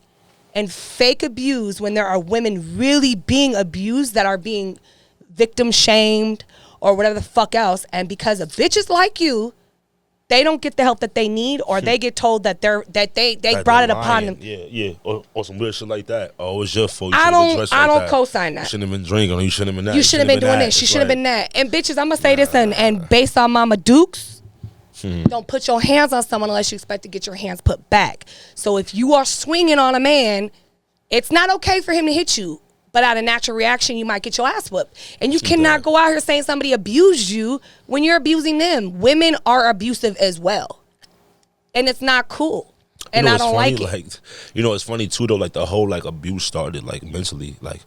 Speaker 1: and fake abuse when there are women really being abused that are being victim shamed or whatever the fuck else, and because of bitches like you, they don't get the help that they need, or they get told that they brought it upon them.
Speaker 2: Yeah, or some weird shit like that. Oh, it's your fault.
Speaker 1: I don't co-sign that.
Speaker 2: You shouldn't have been drinking, or you shouldn't have been that.
Speaker 1: You shouldn't have been doing this. You should have been that. And bitches, I'm gonna say this, and based on Mama Dukes. Don't put your hands on someone unless you expect to get your hands put back. So if you are swinging on a man, it's not okay for him to hit you. But out of natural reaction, you might get your ass whooped. And you cannot go out here saying somebody abused you when you're abusing them. Women are abusive as well. And it's not cool. And I don't like it.
Speaker 2: Like, it's funny too though, like the whole like abuse started like mentally, like,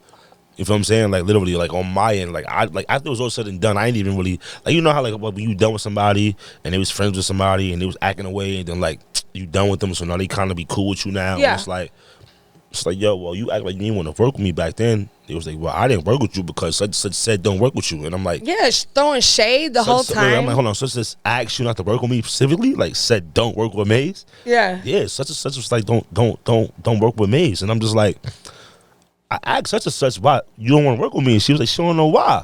Speaker 2: you know what I'm saying? Like literally, like on my end, like after it was all said and done, I ain't even really like, you know how like when you done with somebody and they was friends with somebody and they was acting away, and then like you done with them, so now they kind of be cool with you now.
Speaker 1: Yeah.
Speaker 2: And it's like, yo, well, you act like you didn't want to work with me back then. It was like, well, I didn't work with you because such said don't work with you, and I'm like,
Speaker 1: yeah, throwing shade the whole time.
Speaker 2: I'm like, hold on, such as asked you not to work with me specifically, like said don't work with MAZE.
Speaker 1: Yeah,
Speaker 2: such was like don't work with MAZE, and I'm just like. I asked such and such why you don't want to work with me, and she was like, she don't know why.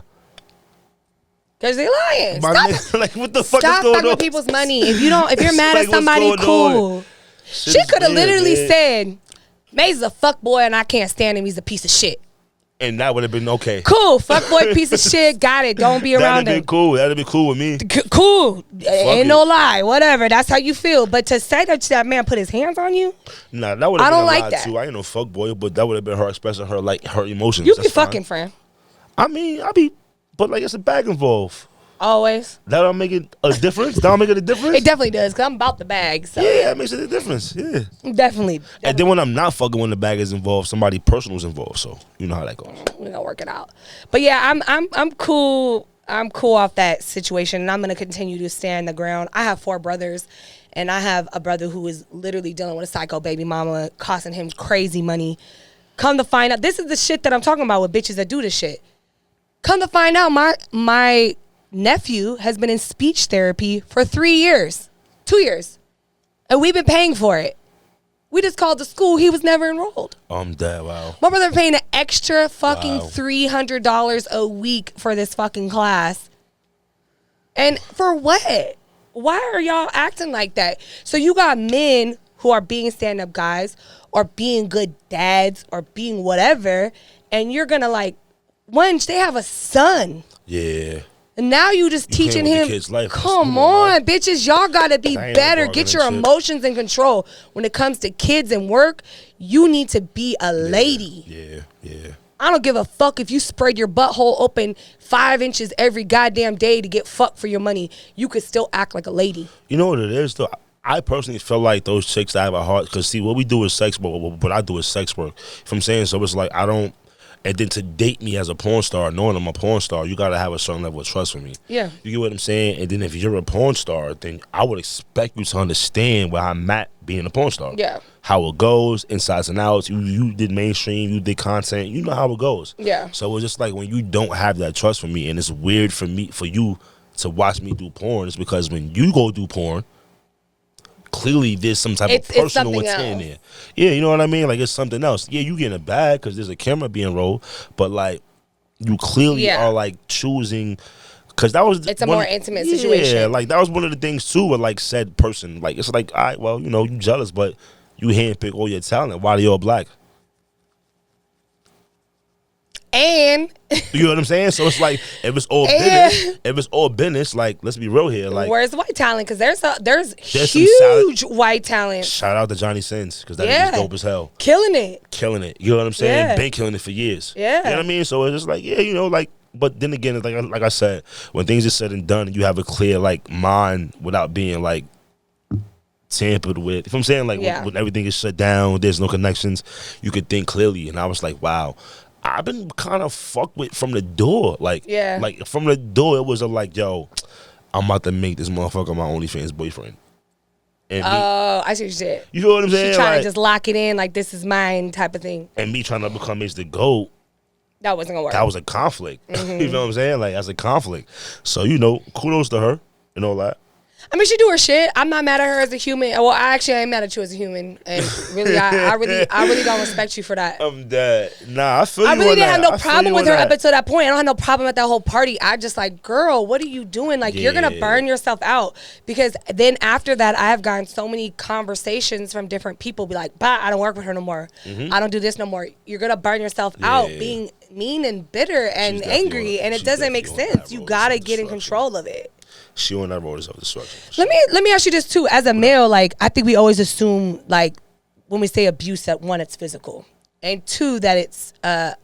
Speaker 1: Cause they lying.
Speaker 2: Like, what the fuck is going on?
Speaker 1: Stop fucking with people's money. If you're mad at somebody, cool. She could have literally said, "MAZE is a fuck boy, and I can't stand him. He's a piece of shit."
Speaker 2: And that would have been okay.
Speaker 1: Cool, fuck boy, piece of shit. Got it. Don't be around him.
Speaker 2: That'd been cool. That'd been cool with me.
Speaker 1: Cool. Ain't no lie. Whatever. That's how you feel. But to say that man put his hands on you,
Speaker 2: nah, that would have been a lie
Speaker 1: that.
Speaker 2: too. I ain't no fuck boy, but that would have been her expressing her her emotions.
Speaker 1: You be fucking, friend.
Speaker 2: I mean, but like it's a bag involved.
Speaker 1: Always.
Speaker 2: That don't make it a difference. That don't make it a difference.
Speaker 1: It definitely does, cause I'm about the bag. So
Speaker 2: yeah, it makes it a difference. Yeah,
Speaker 1: definitely.
Speaker 2: And then when I'm not fucking, when the bag is involved, somebody personal is involved. So you know how that goes.
Speaker 1: We're gonna work it out. But yeah, I'm cool. I'm cool off that situation, and I'm gonna continue to stand the ground. I have 4 brothers, and I have a brother who is literally dealing with a psycho baby mama, costing him crazy money. Come to find out, this is the shit that I'm talking about with bitches that do this shit. Come to find out, my nephew has been in speech therapy for 3 years, 2 years, and we've been paying for it. We just called the school. He was never enrolled.
Speaker 2: I'm dead. Wow.
Speaker 1: My brother paying an extra fucking $300 a week for this fucking class. And for what? Why are y'all acting like that? So you got men who are being stand-up guys or being good dads or being whatever, and you're gonna like, one, they have a son.
Speaker 2: Yeah.
Speaker 1: And now you just
Speaker 2: You
Speaker 1: teaching
Speaker 2: playing with
Speaker 1: him.
Speaker 2: the kid's life.
Speaker 1: Come on, bitches, y'all gotta be
Speaker 2: That ain't
Speaker 1: better.
Speaker 2: no
Speaker 1: Get your
Speaker 2: bargaining
Speaker 1: emotions in control. When it comes to kids and work, you need to be a lady.
Speaker 2: Yeah.
Speaker 1: I don't give a fuck if you spread your butthole open 5 inches every goddamn day to get fucked for your money. You could still act like a lady.
Speaker 2: You know what it is, though? I personally feel like those chicks that have a heart, because see, what we do is sex work, what I do is sex work. You know what I'm saying? So it's like, I don't, and then to date me as a porn star, knowing I'm a porn star, you got to have a certain level of trust for me.
Speaker 1: Yeah.
Speaker 2: You get what I'm saying? And then if you're a porn star, then I would expect you to understand where I'm at being a porn star.
Speaker 1: Yeah.
Speaker 2: How it goes, insides and outs. You did mainstream, you did content, you know how it goes.
Speaker 1: Yeah.
Speaker 2: So it's just like when you don't have that trust for me, and it's weird for you to watch me do porn, it's because when you go do porn, clearly there's some type of personal intent in there. Yeah, you know what I mean? Like, it's something else. Yeah, you getting a bag because there's a camera being rolled, but like, you clearly are like choosing, because that was
Speaker 1: it's a more intimate situation.
Speaker 2: Yeah, like that was one of the things too with like said person. Like, it's like, all right, well, you know, you jealous, but you handpick all your talent. Why are you all black?
Speaker 1: And
Speaker 2: you know what I'm saying? So it's like, if it's all business, like, let's be real here. Like,
Speaker 1: where's the white talent? Because there's
Speaker 2: huge
Speaker 1: white talent.
Speaker 2: Shout out to Johnny Sins, because that is dope as hell.
Speaker 1: Killing it.
Speaker 2: You know what I'm saying?
Speaker 1: Yeah.
Speaker 2: Been killing it for years.
Speaker 1: Yeah.
Speaker 2: You know what I mean? So it's just like, yeah, you know, like, but then again, like I said, when things are said and done, you have a clear like mind without being like tampered with. You know what I'm saying? Like, when everything is shut down, there's no connections, you could think clearly. And I was like, wow, I've been kind of fucked with from the door. Like, from the door, it was like, yo, I'm about to make this motherfucker my OnlyFans boyfriend. And
Speaker 1: I see what you said.
Speaker 2: You know what I'm saying?
Speaker 1: She trying to just lock it in, like, this is mine type of thing.
Speaker 2: And me trying to become MAZEE the G.O.A.T.
Speaker 1: That wasn't gonna work.
Speaker 2: That was a conflict. You know what I'm saying? Like, that's a conflict. So, you know, kudos to her and all that.
Speaker 1: I mean, she do her shit. I'm not mad at her as a human. Well, I ain't mad at you as a human, and really, I really don't respect you for that.
Speaker 2: I'm dead. Nah, I feel you.
Speaker 1: I really didn't have no
Speaker 2: I
Speaker 1: problem with her up until that point. I don't have no problem at that whole party. I just like, girl, what are you doing? Like, you're gonna burn yourself out. Because then after that, I have gotten so many conversations from different people. Be like, bah, I don't work with her no more. I don't do this no more. You're gonna burn yourself out being mean and bitter and angry, and it doesn't make sense. You gotta get in control of it.
Speaker 2: She on that road of self-destruction.
Speaker 1: Let me ask you this too. As a male, like, I think we always assume, like, when we say abuse, that one, it's physical, and two, that it's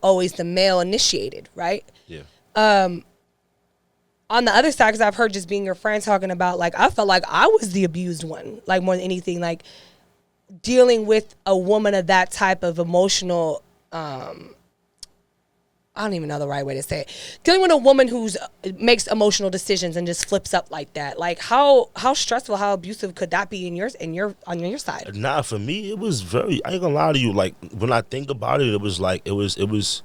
Speaker 1: always the male initiated, right?
Speaker 2: Yeah.
Speaker 1: On the other side, because I've heard just being your friend talking about, like, I felt like I was the abused one, like, more than anything, like, dealing with a woman of that type of emotional, I don't even know the right way to say it. Dealing with a woman who's makes emotional decisions and just flips up like that. Like, how stressful, how abusive could that be on your side?
Speaker 2: Nah, for me, it was very, I ain't gonna lie to you. Like, when I think about it, it was like, it was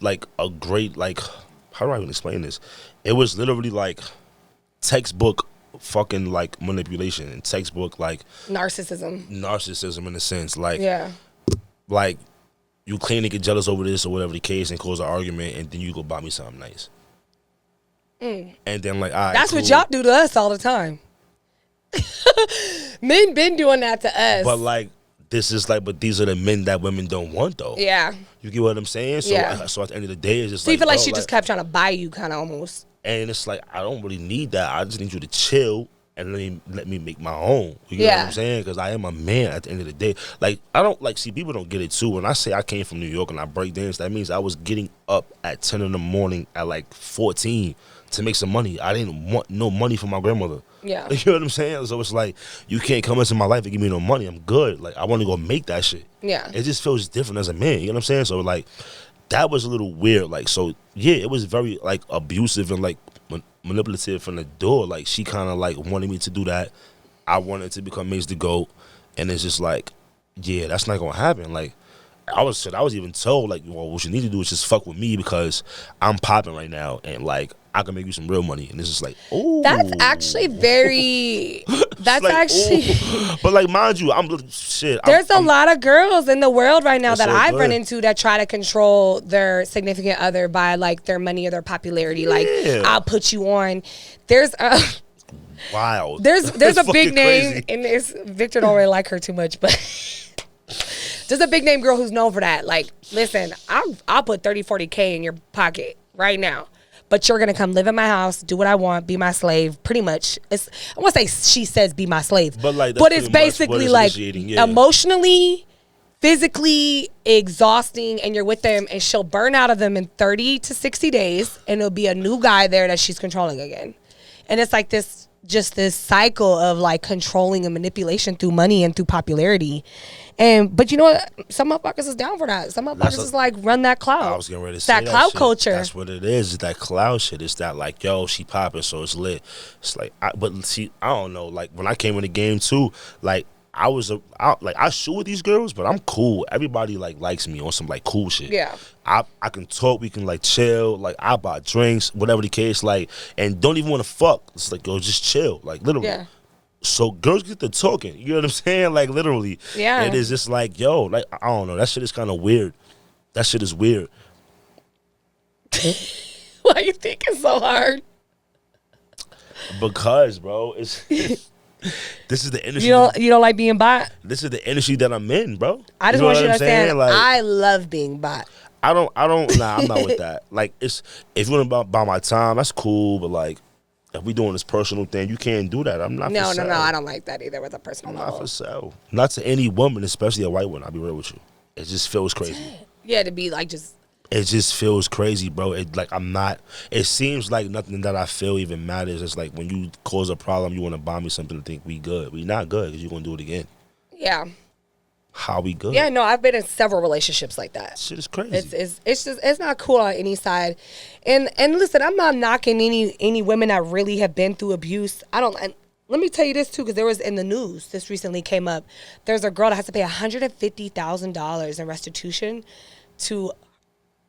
Speaker 2: like a great, like, how do I even explain this? It was literally like textbook fucking like manipulation and textbook like narcissism in a sense. Like, like, you claim to get jealous over this or whatever the case and cause an argument, and then you go buy me something nice. And then, like, all right,
Speaker 1: that's cool. What y'all do to us all the time. Men been doing that to us.
Speaker 2: But, like, this is like, but these are the men that women don't want, though.
Speaker 1: Yeah.
Speaker 2: You get what I'm saying? So, so at the end of the day, it's just
Speaker 1: so
Speaker 2: like,
Speaker 1: you feel like she just kept trying to buy you, kind of almost.
Speaker 2: And it's like, I don't really need that. I just need you to chill and let me make my own. You know what I'm saying? Because I am a man at the end of the day. Like, I don't, like, see, people don't get it too. When I say I came from New York and I break dance, that means I was getting up at 10 in the morning at like 14 to make some money. I didn't want no money from my grandmother.
Speaker 1: Yeah.
Speaker 2: You know what I'm saying? So it's like, you can't come into my life and give me no money. I'm good. Like, I want to go make that shit.
Speaker 1: Yeah.
Speaker 2: It just feels different as a man. You know what I'm saying? So, like, that was a little weird. Like, so, yeah, it was very, like, abusive and, like, manipulative from the door. Like, she kind of, like, wanted me to do that. I wanted to become MAZEE the G.O.A.T. And it's just like, yeah, that's not going to happen. Like, I was even told, like, well, what you need to do is just fuck with me because I'm popping right now and, like, I can make you some real money. And it's just like, oh.
Speaker 1: That's actually very, that's like, actually.
Speaker 2: Ooh. But, like, mind you,
Speaker 1: there's a lot of girls in the world right now that I've run into that try to control their significant other by, like, their money or their popularity. Yeah. Like, I'll put you on. There's a.
Speaker 2: Wild.
Speaker 1: There's a big name, and it's Victor don't really like her too much, but there's a big name girl who's known for that. Like, listen, I'll put 30, 40K in your pocket right now. but you're gonna come live in my house, do what I want, be my slave. Pretty much, I want to say she says be my slave,
Speaker 2: But like,
Speaker 1: but it's basically like emotionally, physically exhausting, and you're with them, and she'll burn out of them in 30 to 60 days, and it'll be a new guy there that she's controlling again. And it's like this cycle of like controlling and manipulation through money and through popularity. But you know what? Some motherfuckers is down for that. Some motherfuckers is like, run that cloud.
Speaker 2: I was getting ready to say
Speaker 1: that cloud
Speaker 2: shit.
Speaker 1: culture.
Speaker 2: That's what it is. It's that cloud shit. It's that like, yo, she popping, so it's lit. It's like, but see, I don't know. Like when I came in the game too, like I shoot with these girls, but I'm cool. Everybody like likes me on some like cool shit.
Speaker 1: Yeah.
Speaker 2: I can talk. We can like chill. Like I buy drinks, whatever the case. Like, and don't even want to fuck. It's like, yo, just chill. Like literally.
Speaker 1: Yeah.
Speaker 2: So girls get to talking. You know what I'm saying? Like literally.
Speaker 1: Yeah.
Speaker 2: And it's just like, yo, like I don't know. That shit is kind of weird. That shit is weird.
Speaker 1: Why you think it's so hard?
Speaker 2: Because, bro, it's this is the industry.
Speaker 1: You don't like being bot?
Speaker 2: This is the industry that I'm in, bro.
Speaker 1: I just
Speaker 2: know
Speaker 1: want
Speaker 2: what
Speaker 1: you to
Speaker 2: I'm saying?
Speaker 1: understand.
Speaker 2: Like,
Speaker 1: I love being bot.
Speaker 2: I don't. Nah, I'm not with that. Like, it's if you want to buy my time, that's cool. But like, if we doing this personal thing, you can't do that. I'm not.
Speaker 1: No,
Speaker 2: for sale.
Speaker 1: I don't like that either with a personal
Speaker 2: I'm
Speaker 1: level.
Speaker 2: not for sale. Not to any woman, especially a white one. I'll be real with you. It just feels crazy.
Speaker 1: Yeah, to be like just.
Speaker 2: It just feels crazy, bro. It like I'm not. It seems like nothing that I feel even matters. It's like when you cause a problem, you want to buy me something to think we good. We not good because you're gonna do it again.
Speaker 1: Yeah.
Speaker 2: How we good?
Speaker 1: Yeah, no, I've been in several relationships like that.
Speaker 2: Shit is crazy.
Speaker 1: It's not cool on any side. And listen, I'm not knocking any women that really have been through abuse. And let me tell you this too, because there was in the news, this recently came up. There's a girl that has to pay $150,000 in restitution to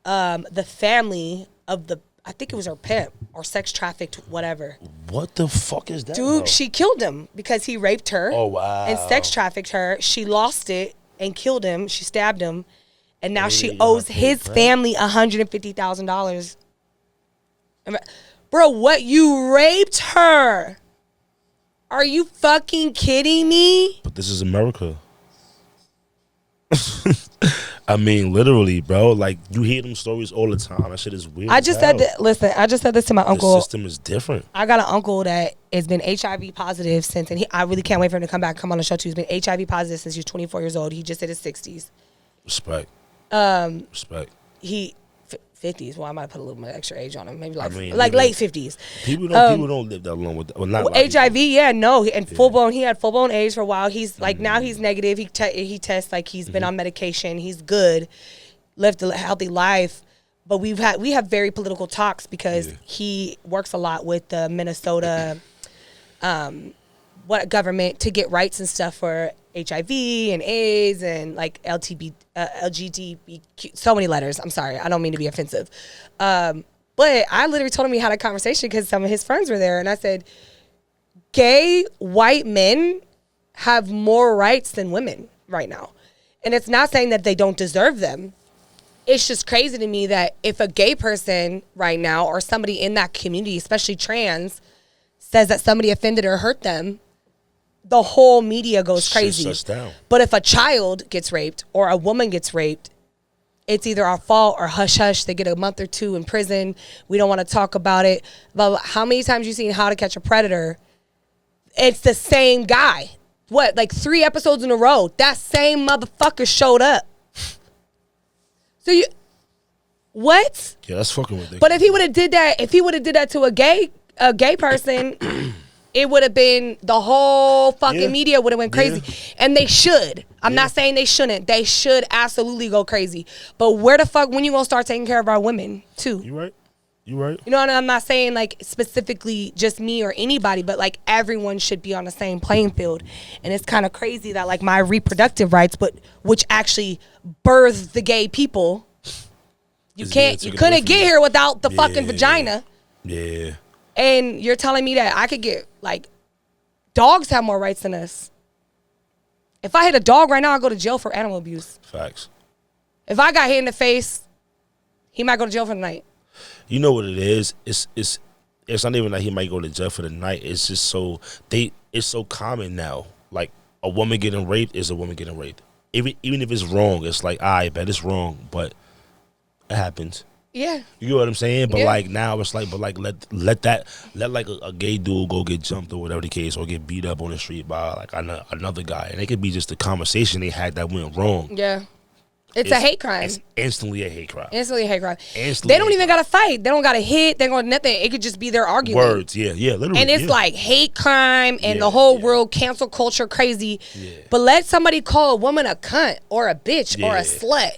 Speaker 1: the family of I think it was her pimp or sex trafficked, whatever.
Speaker 2: What the fuck is that?
Speaker 1: Dude,
Speaker 2: bro?
Speaker 1: she killed him because he raped her.
Speaker 2: Oh, wow.
Speaker 1: And sex trafficked her. She lost it and killed him. She stabbed him. And now she owes his family $150,000. Bro, what? You raped her? Are you fucking kidding me?
Speaker 2: But this is America. I mean, literally, bro. Like, you hear them stories all the time. That shit is weird.
Speaker 1: I just said this to my uncle.
Speaker 2: The system is different.
Speaker 1: I got an uncle that has been HIV positive since, and I really can't wait for him to come on the show too. He's been HIV positive since he was 24 years old. He just hit his 60s.
Speaker 2: Respect. Respect.
Speaker 1: He 50s. Well, I might put a little bit extra age on him. Maybe late 50s.
Speaker 2: People don't live that long with that. Well, not
Speaker 1: HIV. Yeah, no, and full blown. He had full blown AIDS for a while. He's like now he's negative. He tests like he's been on medication. He's good, lived a healthy life. But we have very political talks because he works a lot with the Minnesota government to get rights and stuff for HIV and AIDS and like LGBTQ, so many letters. I'm sorry, I don't mean to be offensive. But I literally told him we had a conversation because some of his friends were there, and I said, gay white men have more rights than women right now. And it's not saying that they don't deserve them. It's just crazy to me that if a gay person right now or somebody in that community, especially trans, says that somebody offended or hurt them, the whole media goes crazy.
Speaker 2: Shuts down.
Speaker 1: But if a child gets raped or a woman gets raped, it's either our fault or hush hush. They get a month or two in prison. We don't want to talk about it. But how many times you seen How to Catch a Predator? It's the same guy. What, like 3 episodes in a row? That same motherfucker showed up. So what?
Speaker 2: Yeah, that's fucking ridiculous.
Speaker 1: But if he would have did that to a gay person. It would have been the whole fucking media would have went crazy. And they should. I'm not saying they shouldn't. They should absolutely go crazy. But where the fuck, when you gonna start taking care of our women too?
Speaker 2: You right. You right.
Speaker 1: You know, and I'm not saying like specifically just me or anybody, but like everyone should be on the same playing field. And it's kind of crazy that like my reproductive rights, but which actually birthed the gay people, you couldn't get here without the fucking vagina.
Speaker 2: Yeah.
Speaker 1: And you're telling me that I could get, like, dogs have more rights than us. If I hit a dog right now, I'll go to jail for animal abuse.
Speaker 2: Facts.
Speaker 1: If I got hit in the face, he might go to jail for the night.
Speaker 2: You know what it is? It's not even like he might go to jail for the night. It's just it's so common now. Like, a woman getting raped is a woman getting raped. Even if it's wrong, it's like, I bet it's wrong, but it happens.
Speaker 1: Yeah.
Speaker 2: You know what I'm saying? But
Speaker 1: Yeah.
Speaker 2: like now it's like, but like let like a gay dude go get jumped or whatever the case, or get beat up on the street by like another guy, and it could be just the conversation they had that went wrong.
Speaker 1: Yeah. It's a hate crime.
Speaker 2: It's instantly a hate crime.
Speaker 1: Instantly a hate crime.
Speaker 2: Instantly
Speaker 1: They don't even got to fight. They don't got to hit. They don't got nothing. It could just be their argument.
Speaker 2: Words, yeah, literally.
Speaker 1: And it's like hate crime and the whole world cancel culture crazy.
Speaker 2: Yeah.
Speaker 1: But let somebody call a woman a cunt or a bitch or a slut.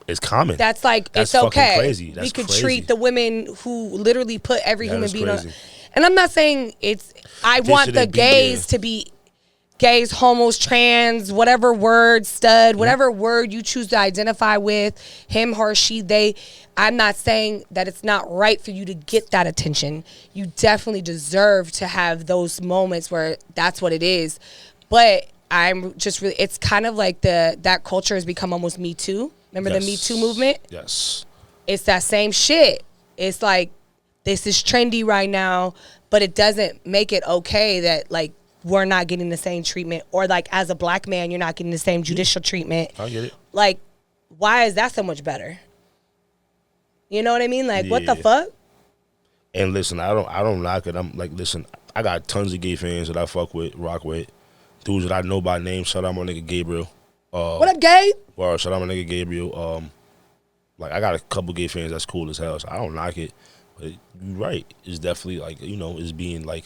Speaker 2: It's common.
Speaker 1: That's like,
Speaker 2: That's
Speaker 1: it's okay.
Speaker 2: crazy. That's
Speaker 1: we could
Speaker 2: crazy.
Speaker 1: treat the women who literally put every human being on.
Speaker 2: crazy.
Speaker 1: And I'm not saying I want the gays to be gays, homos, trans, whatever word, stud, whatever word you choose to identify with, him, her, she, they. I'm not saying that it's not right for you to get that attention. You definitely deserve to have those moments where that's what it is. But I'm just really, it's kind of like that culture has become almost Me Too. Remember the Me Too movement?
Speaker 2: Yes.
Speaker 1: It's that same shit. It's like, this is trendy right now, but it doesn't make it okay that like we're not getting the same treatment, or like as a black man, you're not getting the same judicial treatment.
Speaker 2: I get it.
Speaker 1: Like, why is that so much better? You know what I mean? Like, what the fuck?
Speaker 2: And listen, I don't knock it. I'm like, listen, I got tons of gay fans that I fuck with, rock with, dudes that I know by name. Shout out my nigga Gabriel.
Speaker 1: What up, Gabe?
Speaker 2: Well, shout out my nigga Gabriel. Like I got a couple gay fans that's cool as hell. So I don't knock it. But you're right. It's definitely like, you know, it's being like,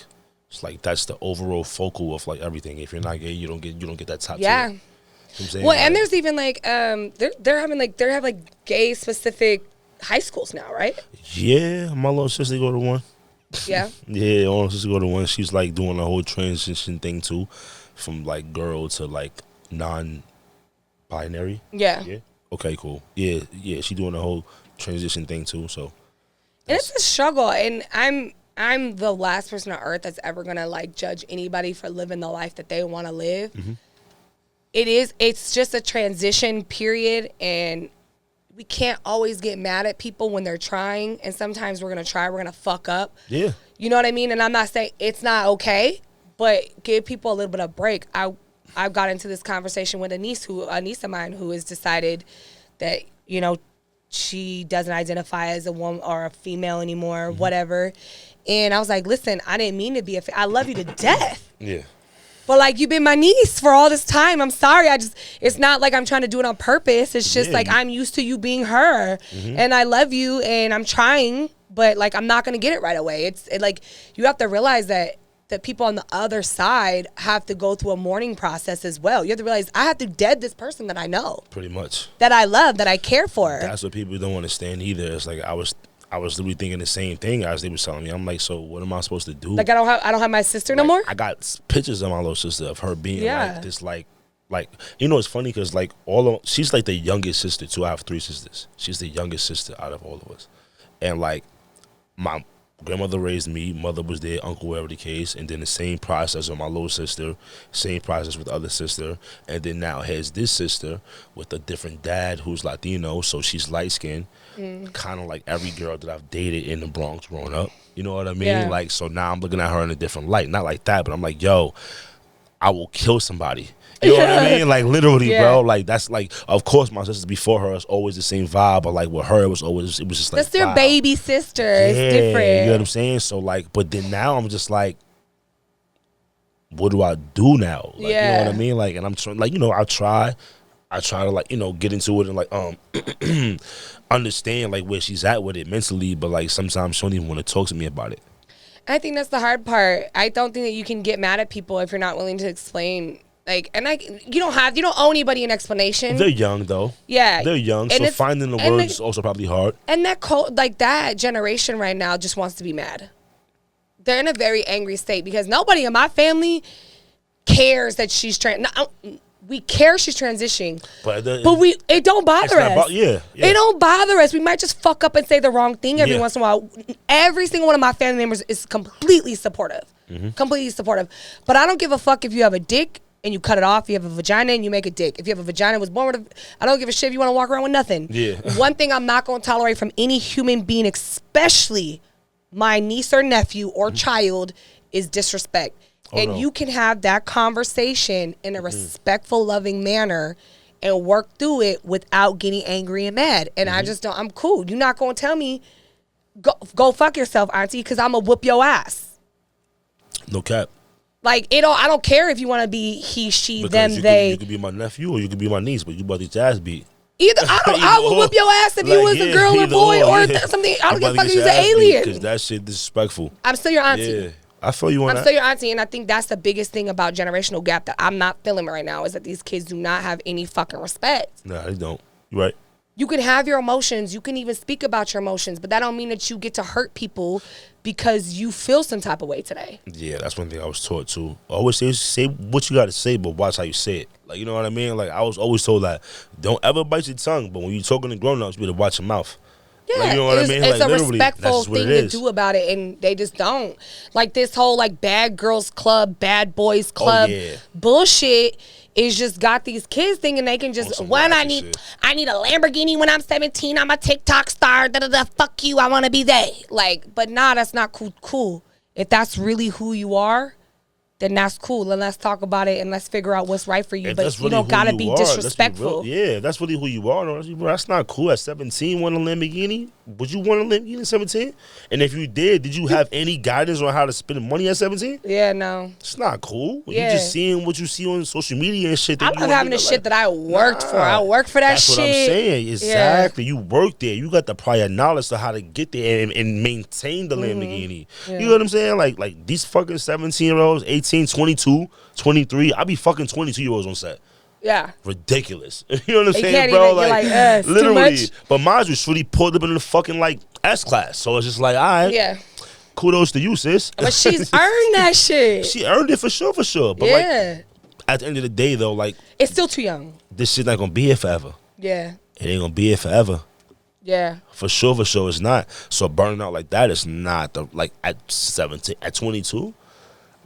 Speaker 2: it's like that's the overall focal of like everything. If you're not gay, you don't get that top tier.
Speaker 1: Yeah.
Speaker 2: You know what I'm saying?
Speaker 1: Well,
Speaker 2: like,
Speaker 1: and there's even like they have like gay specific high schools now, right?
Speaker 2: Yeah, my little sister go to one.
Speaker 1: Yeah.
Speaker 2: Yeah, my little sister go to one. She's like doing a whole transition thing too, from like girl to like non-binary.
Speaker 1: Yeah.
Speaker 2: Yeah. Okay, cool. Yeah, she doing a whole transition thing too. So.
Speaker 1: And it's a struggle, and I'm the last person on earth that's ever gonna like judge anybody for living the life that they want to live. Mm-hmm. It's just a transition period, and we can't always get mad at people when they're trying, and sometimes we're gonna fuck up.
Speaker 2: Yeah.
Speaker 1: You know what I mean? And I'm not saying it's not okay, but give people a little bit of break. I got into this conversation with a niece of mine who has decided that, you know, she doesn't identify as a woman or a female anymore, whatever. And I was like, listen, I didn't mean to be I love you to death.
Speaker 2: Yeah.
Speaker 1: But like, you've been my niece for all this time. I'm sorry. It's not like I'm trying to do it on purpose. It's just like, I'm used to you being her, and I love you, and I'm trying, but like, I'm not going to get it right away. Like, you have to realize that people on the other side have to go through a mourning process as well. You have to realize I have to dead this person that I know.
Speaker 2: Pretty much.
Speaker 1: That I love, that I care for.
Speaker 2: That's what people don't understand either. It's like I was literally thinking the same thing as they were telling me. I'm like, so what am I supposed to do?
Speaker 1: Like, I don't have my sister no more?
Speaker 2: I got pictures of my little sister of her being like this, like, you know, it's funny because like she's like the youngest sister too. I have 3 sisters. She's the youngest sister out of all of us. And like my grandmother raised me, mother was there, uncle, whatever the case, and then the same process with my little sister, same process with the other sister, and then now has this sister with a different dad who's Latino, so she's light-skinned, kind of like every girl that I've dated in the Bronx growing up. You know what I mean?
Speaker 1: Yeah.
Speaker 2: Like, so now I'm looking at her in a different light. Not like that, but I'm like, yo, I will kill somebody. You know what I mean? Like, literally, bro. Like, that's like, of course, my sisters before her is always the same vibe, but like with her, it was just like,
Speaker 1: that's their
Speaker 2: wow.
Speaker 1: baby sister. It's different.
Speaker 2: You know what I'm saying? So like, but then now I'm just like, what do I do now? Like, you know what I mean? Like, and I'm trying, like, you know, I try to like, you know, get into it and like, understand like where she's at with it mentally, but like sometimes she don't even want to talk to me about it.
Speaker 1: I think that's the hard part. I don't think that you can get mad at people if you're not willing to explain. Like, and you don't owe anybody an explanation.
Speaker 2: They're young though.
Speaker 1: Yeah,
Speaker 2: they're young,
Speaker 1: and
Speaker 2: so finding the words is also probably hard.
Speaker 1: And that generation right now just wants to be mad. They're in a very angry state because nobody in my family cares that she's trans. We care she's transitioning, but it don't bother us. It don't bother us. We might just fuck up and say the wrong thing every once in a while. Every single one of my family members is completely supportive, completely supportive. But I don't give a fuck if you have a dick and you cut it off. If you have a vagina and you make a dick. If you have a vagina and was born with I don't give a shit if you want to walk around with nothing.
Speaker 2: Yeah.
Speaker 1: One thing I'm not going to tolerate from any human being, especially my niece or nephew or child, is disrespect. And you can have that conversation in a respectful, loving manner and work through it without getting angry and mad. And I just don't. I'm cool. You're not gonna tell me go fuck yourself, auntie, because I'm gonna whoop your ass.
Speaker 2: No cap.
Speaker 1: Like I don't care if you want to be he, she,
Speaker 2: Because
Speaker 1: them,
Speaker 2: you
Speaker 1: they.
Speaker 2: you could be my nephew or you could be my niece, but you about to get your ass beat.
Speaker 1: Either I would whoop your ass if you was a girl or boy or something. I don't give a fuck if you was an alien.
Speaker 2: Because that shit disrespectful.
Speaker 1: I'm still your auntie.
Speaker 2: Yeah, I feel you on that.
Speaker 1: I'm still your auntie, and I think that's the biggest thing about generational gap that I'm not feeling right now is that these kids do not have any fucking respect.
Speaker 2: Nah, they don't. You right.
Speaker 1: You can have your emotions. You can even speak about your emotions, but that don't mean that you get to hurt people because you feel some type of way today.
Speaker 2: Yeah, that's one thing I was taught too. Always say what you got to say, but watch how you say it. Like, you know what I mean? Like, I was always told that don't ever bite your tongue, but when you're talking to grown-ups, you better watch your mouth.
Speaker 1: Yeah,
Speaker 2: like, you know what I mean?
Speaker 1: It's
Speaker 2: like,
Speaker 1: a respectful thing to do about it, and they just don't. Like this whole like bad girls club, bad boys club bullshit is just got these kids thinking they can just I need a Lamborghini when I'm 17. I'm a TikTok star. Da da da. Fuck you. I want to be they. Like, but nah, that's not cool. If that's really who you are, then that's cool. And let's talk about it and let's figure out what's right for you. But you don't gotta be disrespectful.
Speaker 2: Yeah, that's really who you are. That's not cool. At 17, want a Lamborghini? Would you want a Lamborghini at 17? And if you did you have any guidance on how to spend money at 17?
Speaker 1: Yeah, no.
Speaker 2: It's not cool. Yeah. You just seeing what you see on social media and shit.
Speaker 1: I love having the shit that I worked for. I worked for that shit.
Speaker 2: That's what I'm saying. Exactly. Yeah. You worked there. You got the prior knowledge of how to get there and maintain the Lamborghini. Yeah. You know what I'm saying? Like these fucking 17-year-olds, 18, 22, 23. I be fucking 22-year-olds on set.
Speaker 1: Yeah.
Speaker 2: Ridiculous. You know what I'm saying, bro? Like literally. Too much. But mine was really pulled up in the fucking like S-class. So it's just like, all right.
Speaker 1: Yeah.
Speaker 2: Kudos to you, sis.
Speaker 1: But she's earned that shit.
Speaker 2: She earned it for sure. But like at the end of the day though, like
Speaker 1: it's still too young.
Speaker 2: This shit not gonna be here forever.
Speaker 1: Yeah.
Speaker 2: It ain't gonna be here forever.
Speaker 1: Yeah.
Speaker 2: For sure it's not. So burning out like that is not the like at 17, at 22.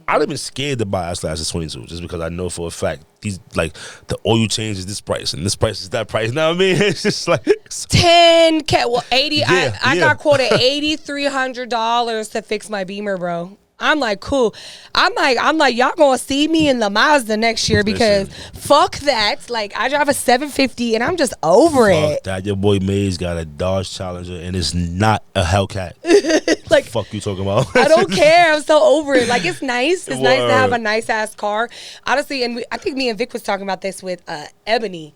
Speaker 2: I'd have been scared to buy S-Class at 22 just because I know for a fact these like the oil change is this price and this price is that price. Now I mean it's just like
Speaker 1: $10K. Well, 80. Yeah, I got quoted $8,300 to fix my Beamer, bro. I'm like, cool. I'm like, y'all gonna see me in the Mazda next year because fuck that. Like, I drive a 750 and I'm just over it.
Speaker 2: That your boy Maze got a Dodge Challenger and it's not a Hellcat.
Speaker 1: Like,
Speaker 2: fuck you talking about?
Speaker 1: I don't care. I'm so over it. Like, it's nice. It's nice to have a nice ass car. Honestly, and I think me and Vic was talking about this with Ebony.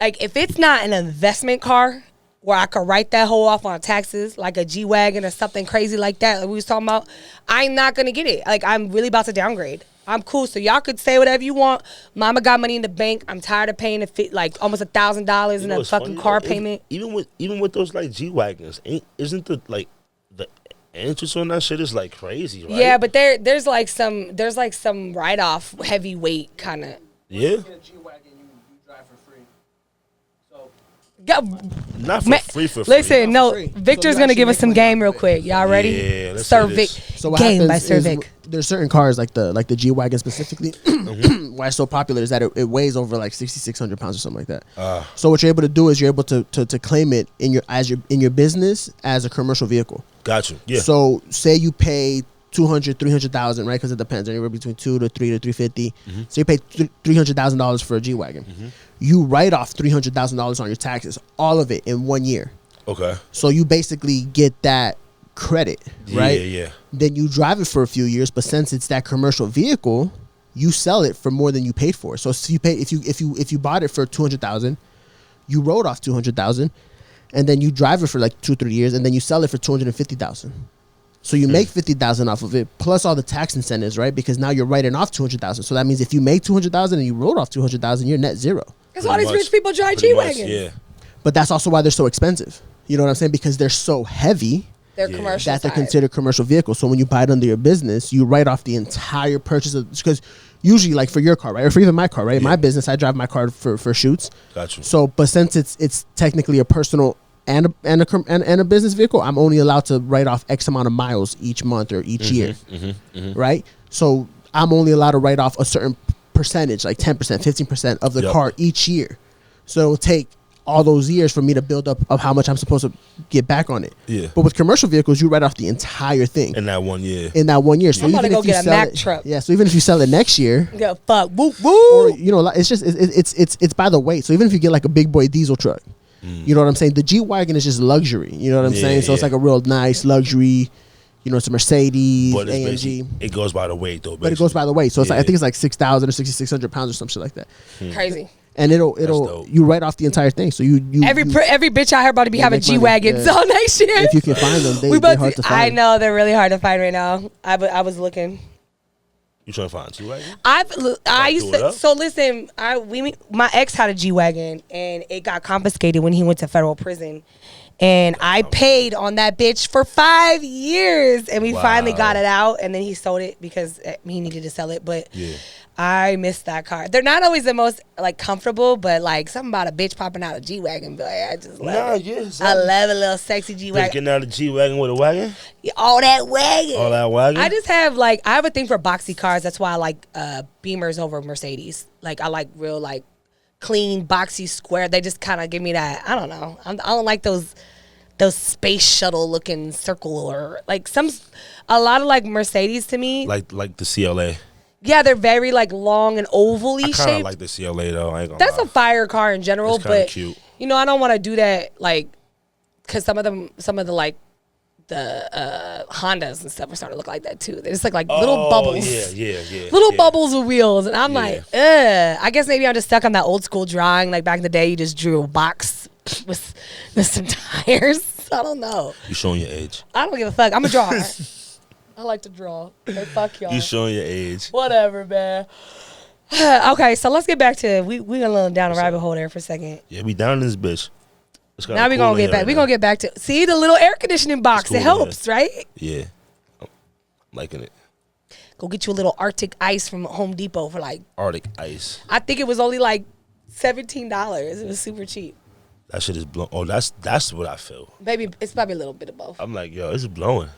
Speaker 1: Like, if it's not an investment car where I could write that hoe off on taxes, like a G-Wagon or something crazy like that, like we was talking about, I'm not going to get it. Like, I'm really about to downgrade. I'm cool. So y'all could say whatever you want. Mama got money in the bank. I'm tired of paying like almost $1,000 in a fucking car payment.
Speaker 2: Even with those like G-Wagons, isn't the like the interest on that shit is like crazy, right?
Speaker 1: Yeah, but there's like some write-off heavyweight kind of.
Speaker 2: Yeah. Not for free.
Speaker 1: Listen, no. Victor's gonna give us some game real quick. Y'all ready?
Speaker 2: Yeah, let's
Speaker 1: Sir Vic.
Speaker 4: So what
Speaker 1: game by
Speaker 4: happens
Speaker 1: Sir
Speaker 4: is
Speaker 1: Vic.
Speaker 4: There's certain cars like the G-Wagon specifically. Why it's so popular is that it weighs over like 6,600 pounds or something like that. So what you're able to do is you're able to claim it in your business as a commercial vehicle.
Speaker 2: Got you. Yeah.
Speaker 4: So say you pay 200, 300,000, right? Because it depends, anywhere between 2 to 3 to 350. So you pay $300,000 for a G-Wagon. You write off $300,000 on your taxes, all of it in 1 year.
Speaker 2: Okay.
Speaker 4: So you basically get that credit, right?
Speaker 2: Yeah.
Speaker 4: Then you drive it for a few years, but since it's that commercial vehicle, you sell it for more than you paid for. So you pay if you bought it for $200,000, you wrote off $200,000, and then you drive it for like 2-3 years, and then you sell it for $250,000. So you make $50,000 off of it, plus all the tax incentives, right? Because now you're writing off $200,000. So that means if you make $200,000 and you wrote off $200,000, you're net zero.
Speaker 1: That's why these rich people drive G-Wagons.
Speaker 2: Yeah.
Speaker 4: But that's also why they're so expensive. You know what I'm saying? Because they're so heavy.
Speaker 1: They're commercial.
Speaker 4: That they're considered commercial vehicles. So when you buy it under your business, you write off the entire purchase of, because usually like for your car, right? Or for even my car, right? My business, I drive my car for shoots.
Speaker 2: Got you.
Speaker 4: So, but since it's technically a personal and a business vehicle, I'm only allowed to write off X amount of miles each month or each year, right? So I'm only allowed to write off a certain percentage, like 10%, 15% of the car each year. So it'll take all those years for me to build up of how much I'm supposed to get back on it.
Speaker 2: Yeah.
Speaker 4: But with commercial vehicles, you write off the entire thing
Speaker 2: In that 1 year.
Speaker 4: So
Speaker 1: I'm about to
Speaker 4: even
Speaker 1: go
Speaker 4: if you
Speaker 1: get a
Speaker 4: sell
Speaker 1: Mack
Speaker 4: it,
Speaker 1: truck.
Speaker 4: yeah. So even if you sell it next year,
Speaker 1: Yeah, fuck. Woo
Speaker 4: or
Speaker 1: woo.
Speaker 4: you know, it's just it's by the weight. So even if you get like a big boy diesel truck, you know what I'm saying. The G-Wagon is just luxury. You know what I'm saying. So it's like a real nice luxury. You know, it's a Mercedes,
Speaker 2: But it's
Speaker 4: AMG.
Speaker 2: basically- it goes by the weight though.
Speaker 4: But it goes by the weight. So it's like, I
Speaker 2: Yeah.
Speaker 4: think it's like 6,000 or 6,600 pounds or some shit like that.
Speaker 1: Crazy.
Speaker 4: And it'll
Speaker 2: dope.
Speaker 4: you write off the entire thing. So you
Speaker 1: Every bitch out here about to be having
Speaker 4: make money,
Speaker 1: G-Wagons
Speaker 4: yeah.
Speaker 1: all next year.
Speaker 4: if you can find them,
Speaker 1: we
Speaker 4: they're
Speaker 1: about
Speaker 4: hard to find.
Speaker 1: I know they're really hard to find right now. I was looking.
Speaker 2: You trying to find G-Wagon?
Speaker 1: I used
Speaker 2: do it
Speaker 1: to.
Speaker 2: up?
Speaker 1: So listen, my ex had a G-Wagon and it got confiscated when he went to federal prison. And I paid on that bitch for 5 years, and we finally got it out. And then he sold it because he needed to sell it. But
Speaker 2: Yeah.
Speaker 1: I miss that car. They're not always the most like comfortable, but like something about a bitch popping out a G-Wagon. But I just love it.
Speaker 2: Yeah.
Speaker 1: I love a little sexy
Speaker 2: Bitch
Speaker 1: G-Wagon.
Speaker 2: getting out of the G-Wagon with a wagon?
Speaker 1: All that wagon.
Speaker 2: All that wagon?
Speaker 1: I just have I have a thing for boxy cars. That's why I like Beamers over Mercedes. Like I like real like clean boxy square. They just kind of give me that. I don't know. I don't like those space shuttle looking circle or like a lot of like Mercedes to me.
Speaker 2: Like the CLA.
Speaker 1: Yeah, they're very like long and ovally
Speaker 2: I kind
Speaker 1: shaped.
Speaker 2: of like the CLA though. I ain't gonna
Speaker 1: That's
Speaker 2: lie.
Speaker 1: a fire car in general,
Speaker 2: It's kinda
Speaker 1: but
Speaker 2: cute.
Speaker 1: you know I don't want to do that like because some of the like the Hondas and stuff are starting to look like that too. They just look like little bubbles.
Speaker 2: Yeah.
Speaker 1: Little
Speaker 2: yeah.
Speaker 1: bubbles with wheels, and I'm like, ugh. I guess maybe I'm just stuck on that old school drawing. Like back in the day, you just drew a box with some tires. I don't know.
Speaker 2: You showing your age.
Speaker 1: I don't give a fuck. I'm a drawer. I like to draw. Hey, fuck y'all.
Speaker 2: You showing your age.
Speaker 1: Whatever, man. Okay, so let's get back to we gonna let down a rabbit hole there for a second.
Speaker 2: Yeah, we down in this bitch. It's kinda
Speaker 1: Now we
Speaker 2: cool
Speaker 1: gonna
Speaker 2: in
Speaker 1: get
Speaker 2: here
Speaker 1: back.
Speaker 2: right
Speaker 1: We
Speaker 2: now.
Speaker 1: gonna get back to see the little air conditioning box.
Speaker 2: cool
Speaker 1: It
Speaker 2: in
Speaker 1: helps, right?
Speaker 2: Yeah. I'm liking it.
Speaker 1: Go get you a little Arctic ice from Home Depot for like.
Speaker 2: Arctic ice.
Speaker 1: I think it was only like $17. It was super cheap.
Speaker 2: That shit is blowing. Oh, that's what I feel.
Speaker 1: Maybe it's probably a little bit of both.
Speaker 2: I'm like, yo, it's blowing.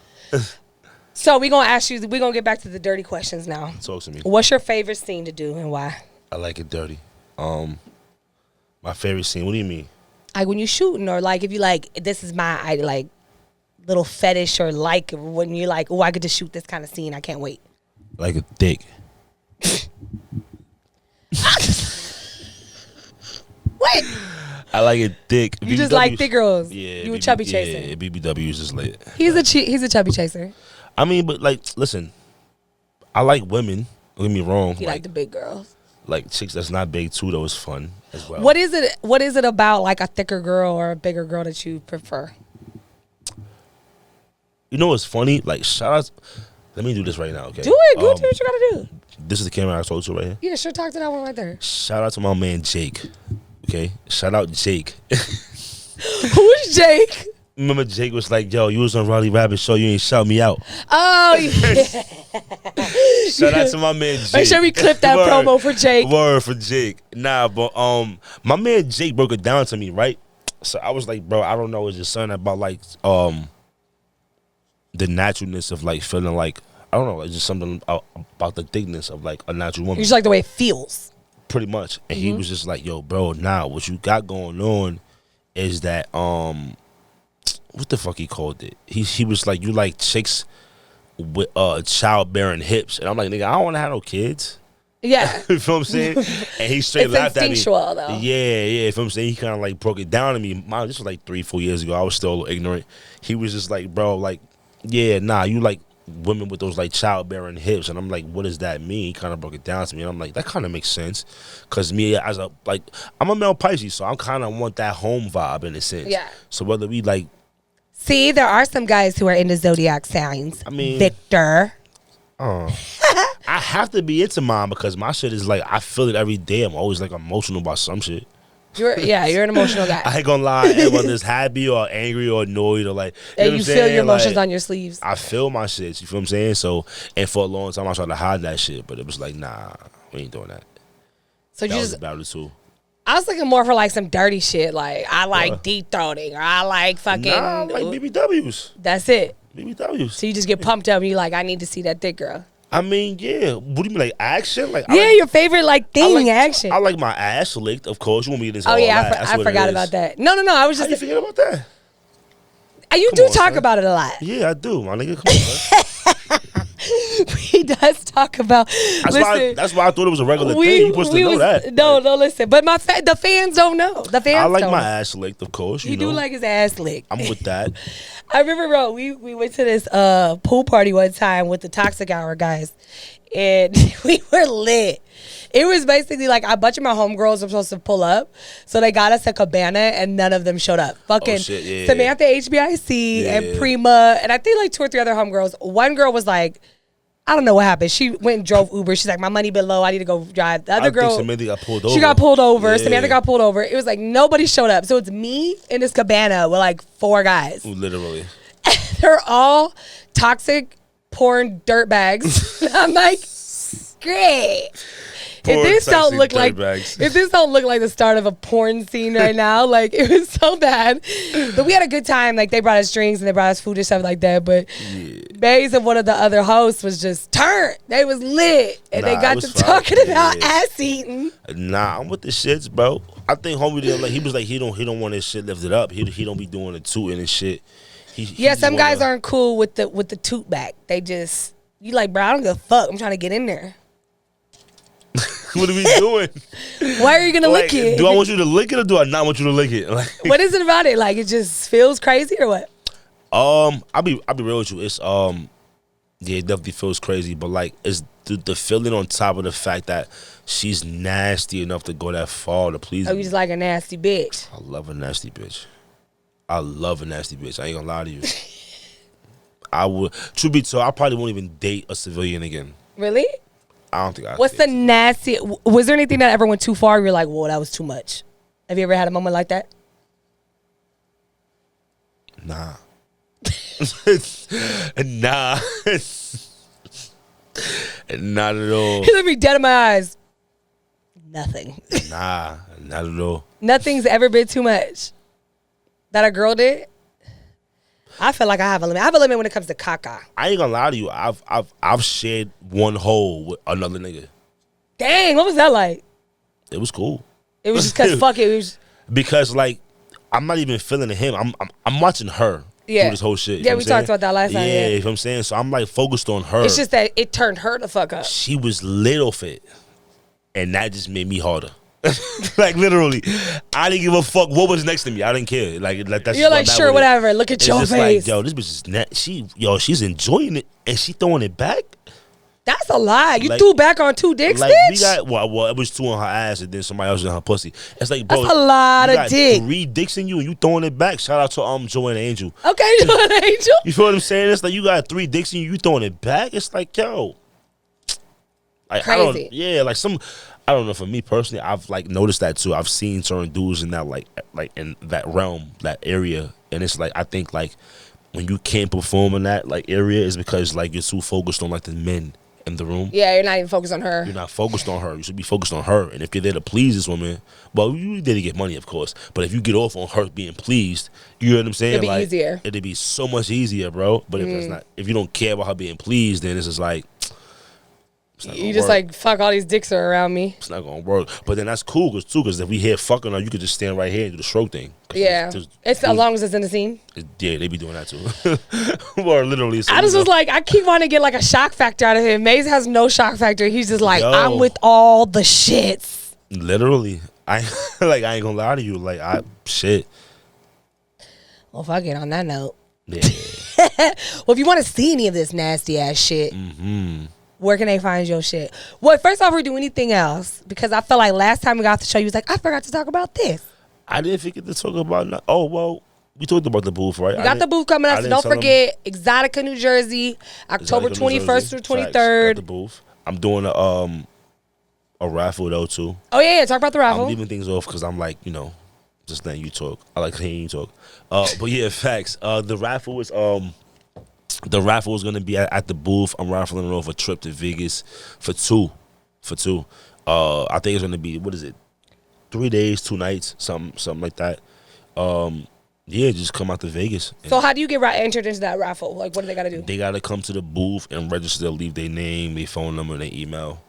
Speaker 1: So we gonna ask you. We gonna get back to the dirty questions now.
Speaker 2: Talk to me.
Speaker 1: What's your favorite scene to do and why?
Speaker 2: I like it dirty. My favorite scene. What do you mean?
Speaker 1: Like when you shooting, or like if you like, this is my like little fetish, or like when you're like, oh, I get to shoot this kind of scene. I can't wait.
Speaker 2: Like a dick.
Speaker 1: What?
Speaker 2: I like it thick.
Speaker 1: You just like thick girls.
Speaker 2: Yeah.
Speaker 1: You a chubby chaser.
Speaker 2: Yeah, BBW is just lit.
Speaker 1: He's a chubby chaser.
Speaker 2: I mean, but like, listen, I like women. Don't get me wrong.
Speaker 1: You like the big girls.
Speaker 2: Like chicks that's not big too, though, is fun as well.
Speaker 1: What is it about like a thicker girl or a bigger girl that you prefer?
Speaker 2: You know what's funny? Like, shout out. Let me do this right now, okay?
Speaker 1: Do it. Go do what you gotta do.
Speaker 2: This is the camera I told you right here.
Speaker 1: Yeah, sure. Talk to that one right there.
Speaker 2: Shout out to my man Jake. Okay? Shout out Jake.
Speaker 1: Who's Jake?
Speaker 2: Remember Jake was like, yo, you was on RyleeRabbit show, you ain't shout me out.
Speaker 1: Oh yeah.
Speaker 2: Shout out to my man Jake.
Speaker 1: Make sure we clip that
Speaker 2: Word.
Speaker 1: promo for Jake.
Speaker 2: Word for Jake. Nah, but my man Jake broke it down to me, right? So I was like, bro, I don't know, it's just something about like the naturalness of like feeling like, I don't know, it's just something about the thickness of like a natural woman.
Speaker 1: You just like the way it feels.
Speaker 2: Pretty much. And he was just like, yo, bro, nah, what you got going on is that what the fuck he called it? He was like, you like chicks with childbearing hips. And I'm like, nigga, I don't want to have no kids.
Speaker 1: Yeah.
Speaker 2: You feel what I'm saying? And he straight
Speaker 1: It's
Speaker 2: laughed at me.
Speaker 1: instinctual, though.
Speaker 2: Yeah. You feel what I'm saying? He kind of like broke it down to me. Mom, this was like 3-4 years ago. I was still a little ignorant. He was just like, bro, like, yeah, nah, you like women with those like childbearing hips. And I'm like, what does that mean? He kind of broke it down to me. And I'm like, that kind of makes sense. Because me, as a, like, I'm a male Pisces, so I kind of want that home vibe in a sense.
Speaker 1: Yeah.
Speaker 2: So whether we like,
Speaker 1: See, there are some guys who are into zodiac signs.
Speaker 2: I mean,
Speaker 1: Victor.
Speaker 2: I have to be into mine because my shit is like, I feel it every day. I'm always like emotional about some shit.
Speaker 1: You're an emotional guy.
Speaker 2: I ain't gonna lie, whether it's happy or angry or annoyed or like, you know
Speaker 1: And
Speaker 2: what
Speaker 1: you
Speaker 2: I'm
Speaker 1: feel
Speaker 2: saying?
Speaker 1: your emotions
Speaker 2: Like,
Speaker 1: on your sleeves.
Speaker 2: I feel my shit, you feel what I'm saying? So, and for a long time I tried to hide that shit, but it was like, nah, we ain't doing that.
Speaker 1: So
Speaker 2: That
Speaker 1: you
Speaker 2: was
Speaker 1: just,
Speaker 2: about it too.
Speaker 1: I was looking more for like some dirty shit. Like I like deep throating, or I like fucking.
Speaker 2: Nah, like BBWs.
Speaker 1: That's it.
Speaker 2: BBWs.
Speaker 1: So you just get pumped up and you're like, I need to see that thick girl.
Speaker 2: I mean, yeah. What do you mean, like action? Like,
Speaker 1: Yeah, your favorite like thing, action.
Speaker 2: I like my ass licked, of course. You want me to say
Speaker 1: Oh
Speaker 2: all
Speaker 1: yeah,
Speaker 2: that.
Speaker 1: I forgot about that. No, I was
Speaker 2: How
Speaker 1: just.
Speaker 2: you forget about that?
Speaker 1: You do talk about it a lot.
Speaker 2: Yeah, I do, my nigga. Come on, man.
Speaker 1: He does talk about.
Speaker 2: That's why I thought it was a regular thing. You supposed to know that.
Speaker 1: No, listen. But the fans don't know. The fans.
Speaker 2: I like
Speaker 1: don't
Speaker 2: my
Speaker 1: know.
Speaker 2: ass licked, of course.
Speaker 1: He do like his ass licked.
Speaker 2: I'm with that.
Speaker 1: I remember, bro. We went to this pool party one time with the Toxic Hour guys, and we were lit. It was basically like a bunch of my homegirls were supposed to pull up, so they got us a cabana, and none of them showed up. Fucking
Speaker 2: shit, yeah.
Speaker 1: Samantha HBIC and Prima, and I think like 2 or 3 other homegirls. One girl was like, I don't know what happened. She went and drove Uber. She's like, my money been low. I need to go drive. The other girl,
Speaker 2: Samantha got pulled over.
Speaker 1: She got pulled over.
Speaker 2: Yeah.
Speaker 1: Samantha got pulled over. It was like nobody showed up. So it's me in this cabana with like 4 guys.
Speaker 2: Literally.
Speaker 1: They're all toxic porn dirtbags. I'm like, great. If this don't look like the start of a porn scene right now, like it was so bad. But we had a good time. Like they brought us drinks and they brought us food and stuff like that. But Baze and one of the other hosts was just turned. They was lit and they got to talking about ass eating.
Speaker 2: Nah, I'm with the shits, bro. I think homie did he was like he don't want his shit lifted up. He don't be doing the tooting and shit.
Speaker 1: Some guys aren't cool with the toot back. They just you like, bro, I don't give a fuck. I'm trying to get in there.
Speaker 2: What are we doing?
Speaker 1: Why are you gonna lick it?
Speaker 2: Do I want you to lick it or do I not want you to lick it? Like,
Speaker 1: what is it about it? Like it just feels crazy or what?
Speaker 2: I'll be real with you. It's it definitely feels crazy, but like it's the feeling on top of the fact that she's nasty enough to go that far to please me.
Speaker 1: Oh, you just like a nasty bitch.
Speaker 2: I love a nasty bitch. I ain't gonna lie to you. I would. Truth be told, I probably won't even date a civilian again.
Speaker 1: Really?
Speaker 2: I don't think I.
Speaker 1: What's the nasty? Was there anything that ever went too far? You're like, whoa, that was too much. Have you ever had a moment like that?
Speaker 2: Nah. Nah. Not at all.
Speaker 1: He looked me dead in my eyes. Nothing.
Speaker 2: Nah, not at all.
Speaker 1: Nothing's ever been too much. That a girl did? I feel like I have a limit. I have a limit when it comes to caca.
Speaker 2: I ain't gonna lie to you. I've shared one hole with another nigga.
Speaker 1: Dang, what was that like?
Speaker 2: It was cool.
Speaker 1: It was just cause fuck it. It was
Speaker 2: because like I'm not even feeling him. I'm watching her through this whole shit.
Speaker 1: Yeah, we talked about that last time.
Speaker 2: Yeah, you know what I'm saying? So I'm like focused on her.
Speaker 1: It's just that it turned her the fuck up.
Speaker 2: She was lit off it. And that just made me harder. Like literally, I didn't give a fuck what was next to me. I didn't care. Like that's
Speaker 1: you're like sure whatever. Look at your face.
Speaker 2: Like, yo, this bitch is she's enjoying it and she throwing it back.
Speaker 1: That's a lie. You threw back on 2 dicks,
Speaker 2: like,
Speaker 1: bitch.
Speaker 2: We got well, it was 2 on her ass and then somebody else in her pussy. It's like, bro,
Speaker 1: that's a lot of dick.
Speaker 2: 3 dicks in you and you throwing it back. Shout out to Joanna Angel.
Speaker 1: Okay, Joanna Angel.
Speaker 2: You feel what I'm saying? It's like you got 3 dicks in you, you throwing it back. It's like, yo, like
Speaker 1: crazy.
Speaker 2: I don't know. For me personally, I've like noticed that too. I've seen certain dudes in that like in that realm, that area, and it's like I think like when you can't perform in that like area is because like you're too focused on like the men in the room.
Speaker 1: Yeah, you're not even focused on her.
Speaker 2: You're not focused on her. You should be focused on her. And if you're there to please this woman, well, you there to get money, of course. But if you get off on her being pleased, you know what I'm saying?
Speaker 1: It'd be easier.
Speaker 2: It'd be so much easier, bro. But if you don't care about her being pleased, then it's just like.
Speaker 1: You just like, fuck, all these dicks are around me.
Speaker 2: It's not gonna work. But then that's cool because if we here fucking her, you could just stand right here and do the stroke thing.
Speaker 1: Yeah. It's as long as it's in the scene.
Speaker 2: Yeah, they be doing that too. Or literally.
Speaker 1: I just was like, I keep wanting to get like a shock factor out of him. Maze has no shock factor. He's just like, I'm with all the shits.
Speaker 2: Literally. I ain't gonna lie to you. Like shit.
Speaker 1: Well, fuck it, on that note.
Speaker 2: Yeah.
Speaker 1: Well, if you want to see any of this nasty ass shit, where can they find your shit? Well, first off, we do anything else because I feel like last time we got off the show, you was like, I forgot to talk about this.
Speaker 2: I didn't forget to talk about. Oh well, we talked about the booth, right?
Speaker 1: We got the booth coming up, so don't forget eXXXotica, New Jersey, October 21st through 23rd.
Speaker 2: The booth. I'm doing a raffle though too.
Speaker 1: Oh yeah, talk about the raffle.
Speaker 2: I'm leaving things off because I'm like, just letting you talk. I like hearing you talk. But yeah, facts. The raffle is gonna be at the booth. I'm raffling off a trip to Vegas for two. I think it's gonna be 3 days, 2 nights, something like that. Yeah, just come out to Vegas.
Speaker 1: So how do you get entered into that raffle? Like, what do they got to do?
Speaker 2: They got to come to the booth and register, leave their name, their phone number, and their email.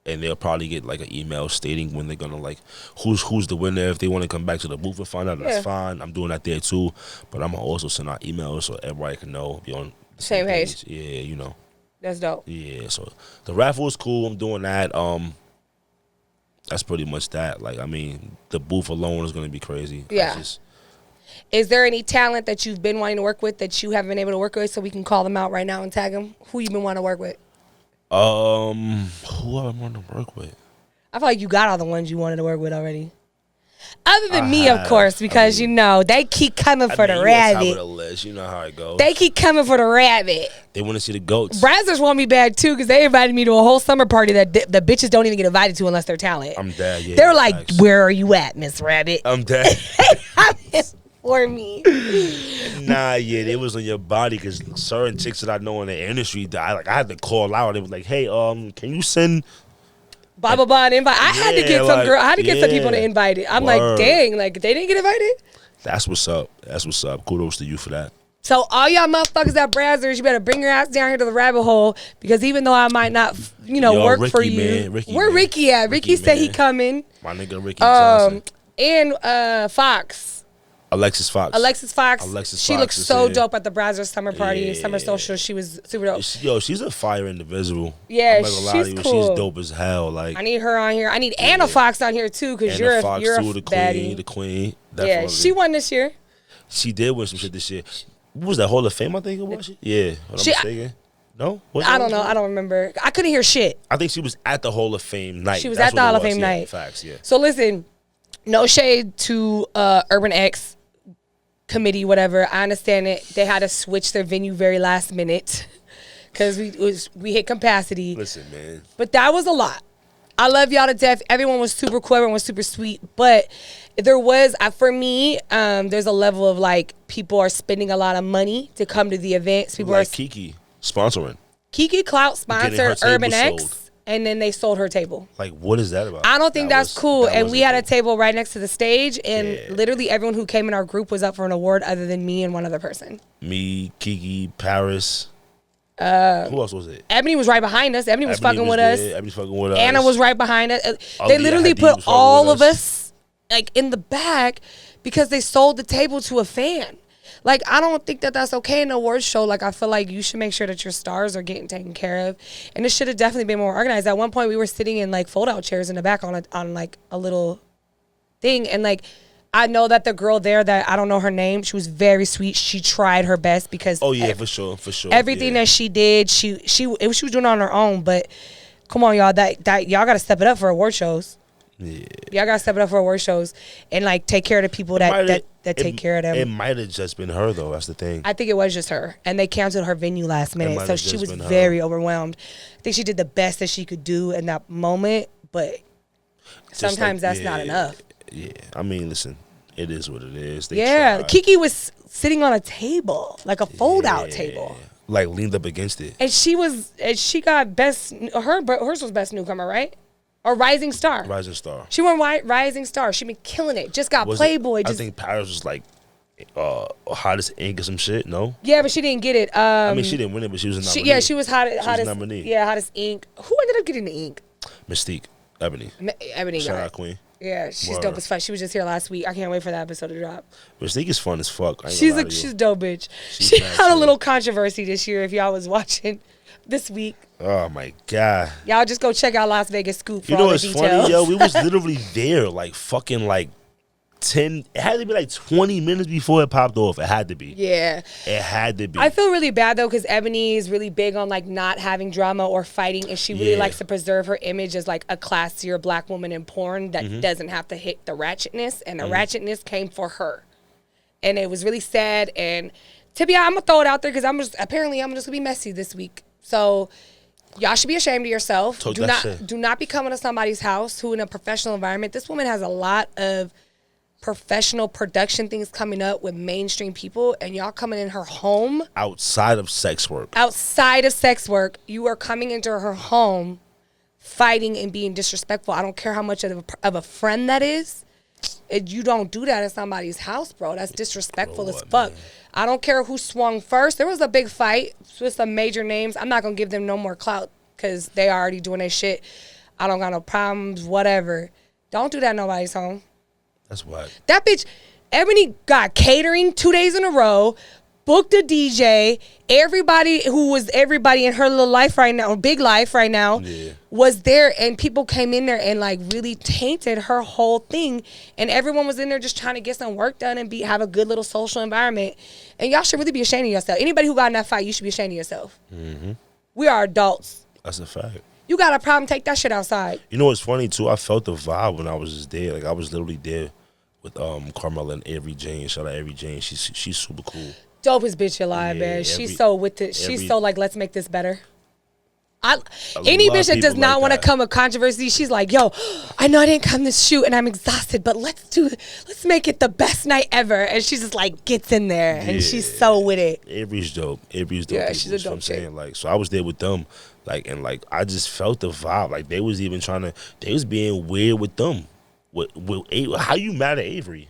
Speaker 2: And they'll probably get like an email stating when they're gonna like who's the winner. If they want to come back to the booth and find out, that's fine. I'm doing that there too. But I'm gonna also send out emails so everybody can know. Be on the
Speaker 1: same page.
Speaker 2: Yeah, you know.
Speaker 1: That's dope.
Speaker 2: Yeah, so the raffle is cool. I'm doing that. That's pretty much that. Like, I mean, the booth alone is gonna be crazy.
Speaker 1: Yeah. Is there any talent that you've been wanting to work with that you haven't been able to work with, so we can call them out right now and tag them? Who you been wanting to work with?
Speaker 2: Who I want to work with?
Speaker 1: I feel like you got all the ones you wanted to work with already. Other than me, of course, because you know they keep coming for the rabbit.
Speaker 2: Top of the list. You know how it goes.
Speaker 1: They keep coming for the rabbit.
Speaker 2: They want to see the goats.
Speaker 1: Brazzers want me back too because they invited me to a whole summer party that the bitches don't even get invited to unless they're talent.
Speaker 2: I'm dead. Yeah,
Speaker 1: they're like, "Where are you at, Miss Rabbit?"
Speaker 2: I'm dead.
Speaker 1: For me.
Speaker 2: Nah, yeah, they was on your body because certain chicks that I know in the industry, I had to call out. They was like, "Hey, can you send
Speaker 1: blah blah blah an invite?" I had to get some girl. I had to get some people to invite it. I'm like, dang, like they didn't get invited.
Speaker 2: That's what's up. That's what's up. Kudos to you for that.
Speaker 1: So all y'all motherfuckers that Brazzers, you better bring your ass down here to the rabbit hole because even though I might not, work
Speaker 2: Ricky,
Speaker 1: for you,
Speaker 2: man.
Speaker 1: where Ricky at? Ricky said he coming.
Speaker 2: My nigga Ricky Johnson.
Speaker 1: And Fox.
Speaker 2: Alexis Fox.
Speaker 1: She looks so dope at the Brazzers summer party, summer social. She was super dope.
Speaker 2: Yo, she's a fire individual.
Speaker 1: Yeah, she's cool.
Speaker 2: She's dope as hell. Like,
Speaker 1: I need her on here. I need Anna Fox on here too because you're a baddie.
Speaker 2: The queen.
Speaker 1: Definitely. Yeah, she won this year.
Speaker 2: She did win some shit this year. What was that, Hall of Fame? I think it was. Yeah, what I'm mistaken. No,
Speaker 1: I don't know. I don't remember. I couldn't hear shit.
Speaker 2: I think she was at the Hall of Fame night.
Speaker 1: She was at the Hall of Fame night.
Speaker 2: Facts. Yeah.
Speaker 1: So listen, no shade to Urban X committee, whatever. I understand it. They had to switch their venue very last minute because we hit capacity.
Speaker 2: Listen, man.
Speaker 1: But that was a lot. I love y'all to death. Everyone was super cool. Everyone was super sweet. But there was, for me, there's a level of like people are spending a lot of money to come to the events. People
Speaker 2: like
Speaker 1: are
Speaker 2: Kiki sponsoring.
Speaker 1: Kiki Clout sponsored Urban X.
Speaker 2: Sold.
Speaker 1: And then they sold her table.
Speaker 2: Like, what is that about?
Speaker 1: I don't think that's cool. And we had a table right next to the stage, and literally everyone who came in our group was up for an award other than me and one other person.
Speaker 2: Me, Kiki, Paris. Who else was it?
Speaker 1: Ebony was right behind us. Ebony was fucking with us.
Speaker 2: Ebony fucking with us.
Speaker 1: Anna was right behind us. They literally put all of us like in the back because they sold the table to a fan. Like, I don't think that that's okay in an awards show. Like, I feel like you should make sure that your stars are getting taken care of. And it should have definitely been more organized. At one point, we were sitting in, like, fold-out chairs in the back on like, a little thing. And, like, I know that the girl there that I don't know her name, she was very sweet. She tried her best because...
Speaker 2: Oh, yeah, for sure.
Speaker 1: Everything that she did, she was doing it on her own. But, come on, y'all. That y'all got to step it up for award shows. Yeah. Y'all gotta step it up for award shows and like take care of the people that take care of them.
Speaker 2: It might have just been her though. That's the thing.
Speaker 1: I think it was just her, and they canceled her venue last minute, so she was very overwhelmed. I think she did the best that she could do in that moment, but sometimes that's not enough.
Speaker 2: Yeah, I mean, listen, it is what it is.
Speaker 1: Kiki was sitting on a table, like a fold-out table,
Speaker 2: like leaned up against it,
Speaker 1: and she got best. Hers was best newcomer, right? Or Rising Star.
Speaker 2: Rising Star.
Speaker 1: She won Rising Star. She been killing it. Just got Playboy.
Speaker 2: I think Paris was like hottest ink or some shit. No.
Speaker 1: Yeah, but she didn't get it.
Speaker 2: I mean, she didn't win it, but she was a nominee.
Speaker 1: She was hottest nominee. Yeah, hottest ink. Who ended up getting the ink?
Speaker 2: Mystique. Ebony.
Speaker 1: Ebony
Speaker 2: Shout
Speaker 1: got
Speaker 2: out Queen.
Speaker 1: Yeah, she's dope as fuck. She was just here last week. I can't wait for that episode to drop.
Speaker 2: Mystique is fun as fuck.
Speaker 1: She's dope, bitch. She had a little controversy this year. If y'all was watching this week.
Speaker 2: Oh my god!
Speaker 1: Y'all just go check out Las Vegas Scoop for all the details.
Speaker 2: Funny, yo? We was literally there, like fucking like 10. It had to be like 20 minutes before it popped off. It had to be.
Speaker 1: Yeah,
Speaker 2: it had to be.
Speaker 1: I feel really bad though because Ebony is really big on like not having drama or fighting, and she really likes to preserve her image as like a classier black woman in porn that doesn't have to hit the ratchetness, and the ratchetness came for her, and it was really sad. And to be honest, I'm gonna throw it out there because I'm just gonna be messy this week. So. Y'all should be ashamed of yourself. Do not be coming to somebody's house who in a professional environment. This woman has a lot of professional production things coming up with mainstream people, and y'all coming in her home.
Speaker 2: Outside of sex work, you are coming into her home fighting and being disrespectful. I don't care how much of a friend that is.
Speaker 1: You don't do that at somebody's house, bro. That's disrespectful as
Speaker 2: what,
Speaker 1: fuck.
Speaker 2: man?
Speaker 1: I don't care who swung first. There was a big fight with some major names. I'm not going to give them no more clout because they already doing their shit. I don't got no problems, whatever. Don't do that at nobody's home.
Speaker 2: That's why.
Speaker 1: That bitch, Ebony got catering 2 days in a row, booked a DJ. Everybody who was everybody in her little life right now, big life right now, was there. And people came in there and like really tainted her whole thing. And everyone was in there just trying to get some work done and have a good little social environment. And y'all should really be ashamed of yourself. Anybody who got in that fight, you should be ashamed of yourself.
Speaker 2: Mm-hmm.
Speaker 1: We are adults.
Speaker 2: That's a fact.
Speaker 1: You got a problem, take that shit outside.
Speaker 2: You know what's funny too? I felt the vibe when I was just there. Like I was literally there with Carmela and Avery Jane. Shout out Avery Jane. She's super cool.
Speaker 1: Dopest bitch alive, man. She's so with it. She's so like, let's make this better. Any bitch that does not want to come with controversy, she's like, yo, I know I didn't come to shoot and I'm exhausted, but let's make it the best night ever. And she's just like gets in there and she's so with it.
Speaker 2: Avery's dope. Avery's dope.
Speaker 1: Yeah,
Speaker 2: people,
Speaker 1: she's a dope
Speaker 2: I'm saying. Like, so I was there with them, like, and like I just felt the vibe. Like they was even they was being weird with them. How you mad at Avery?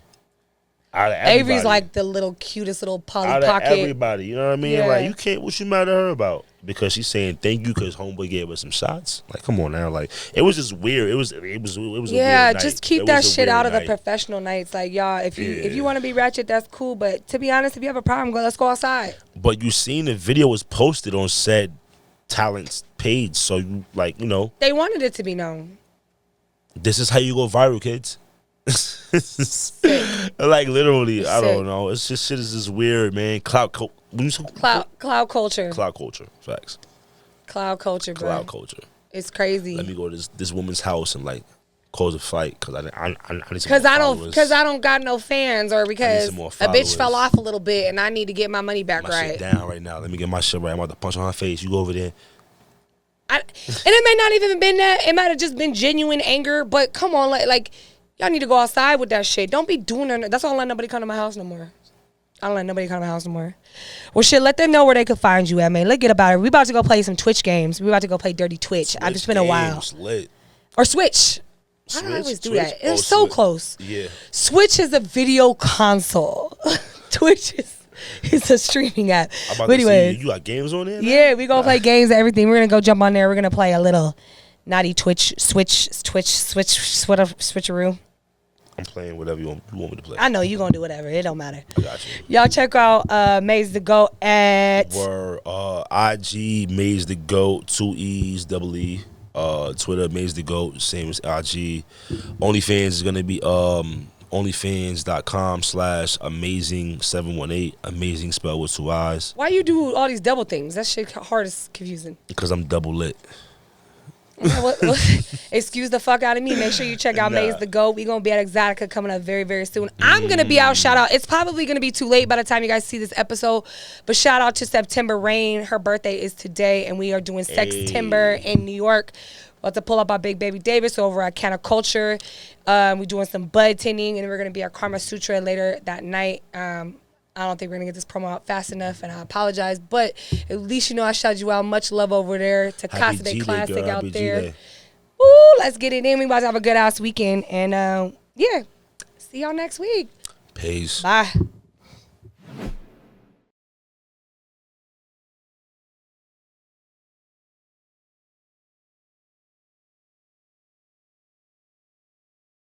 Speaker 1: Avery's like the little cutest little Polly
Speaker 2: out
Speaker 1: Pocket.
Speaker 2: Of everybody, you know what I mean?
Speaker 1: Yeah.
Speaker 2: Like you can't. What you mad at her about? Because she's saying thank you because homeboy gave us some shots. Like come on now, like it was just weird. It was a weird night.
Speaker 1: Just keep that shit out of the professional nights. Like y'all, if you want to be ratchet, that's cool. But to be honest, if you have a problem, let's go outside.
Speaker 2: But you seen the video was posted on said talent's page, so you like
Speaker 1: they wanted it to be known.
Speaker 2: This is how you go viral, kids. Like literally, I don't know. It's just shit is just weird, man. Cloud culture.
Speaker 1: Cloud culture.
Speaker 2: Facts.
Speaker 1: Cloud culture, bro.
Speaker 2: Cloud culture.
Speaker 1: It's crazy.
Speaker 2: Let me go to this woman's house and like cause a fight because I need some
Speaker 1: because I don't got no fans or because a bitch fell off a little bit and I need to get my money back
Speaker 2: my shit down right now. Let me get my shit right. I'm about to punch on her face. You go over there.
Speaker 1: And it may not even been that. It might have just been genuine anger. But come on, like y'all need to go outside with that shit. Don't be doing that. That's why I don't let nobody come to my house no more. I don't let nobody come to my house no more. Well, shit, let them know where they could find you at, man. Let's get about it. We about to go play some Twitch games. We about to go play Dirty Twitch. It's been a while.
Speaker 2: Lit.
Speaker 1: Or Switch. I don't always do that. It's so
Speaker 2: Switch.
Speaker 1: Close.
Speaker 2: Yeah.
Speaker 1: Switch is a video console. Twitch is a streaming app. But anyway,
Speaker 2: you got games on there?
Speaker 1: Yeah, we gonna play games and everything. We're gonna go jump on there. We're gonna play a little naughty switcheroo.
Speaker 2: I'm playing whatever you want me to play.
Speaker 1: I know you gonna do whatever. It don't matter.
Speaker 2: I got you.
Speaker 1: Y'all check out MAZEE the G.O.A.T at
Speaker 2: IG MAZEE the G.O.A.T 2 E's double E. Twitter MAZEE the G.O.A.T same as IG. OnlyFans is gonna be onlyfans.com/amazing718. Amazing spelled with 2 I's.
Speaker 1: Why you do all these double things? That shit hard is confusing.
Speaker 2: Because I'm double lit.
Speaker 1: Excuse the fuck out of me. Make sure you check out MAZEE the G.O.A.T. We gonna be at eXXXotica coming up very, very soon. I'm gonna be out. Shout out. It's probably gonna be too late by the time you guys see this episode, but shout out to September Rain. Her birthday is today, and we are doing Sextember in New York. About to pull up our big baby Davis over at Canna Culture. We're doing some bud tending, and we're gonna be at Karma Sutra later that night. I don't think we're going to get this promo out fast enough, and I apologize. But at least you know I shouted you out. Much love over there to Casa Classic out there. Ooh, let's get it in. We about to have a good-ass weekend. And, yeah, see y'all next week.
Speaker 2: Peace.
Speaker 1: Bye.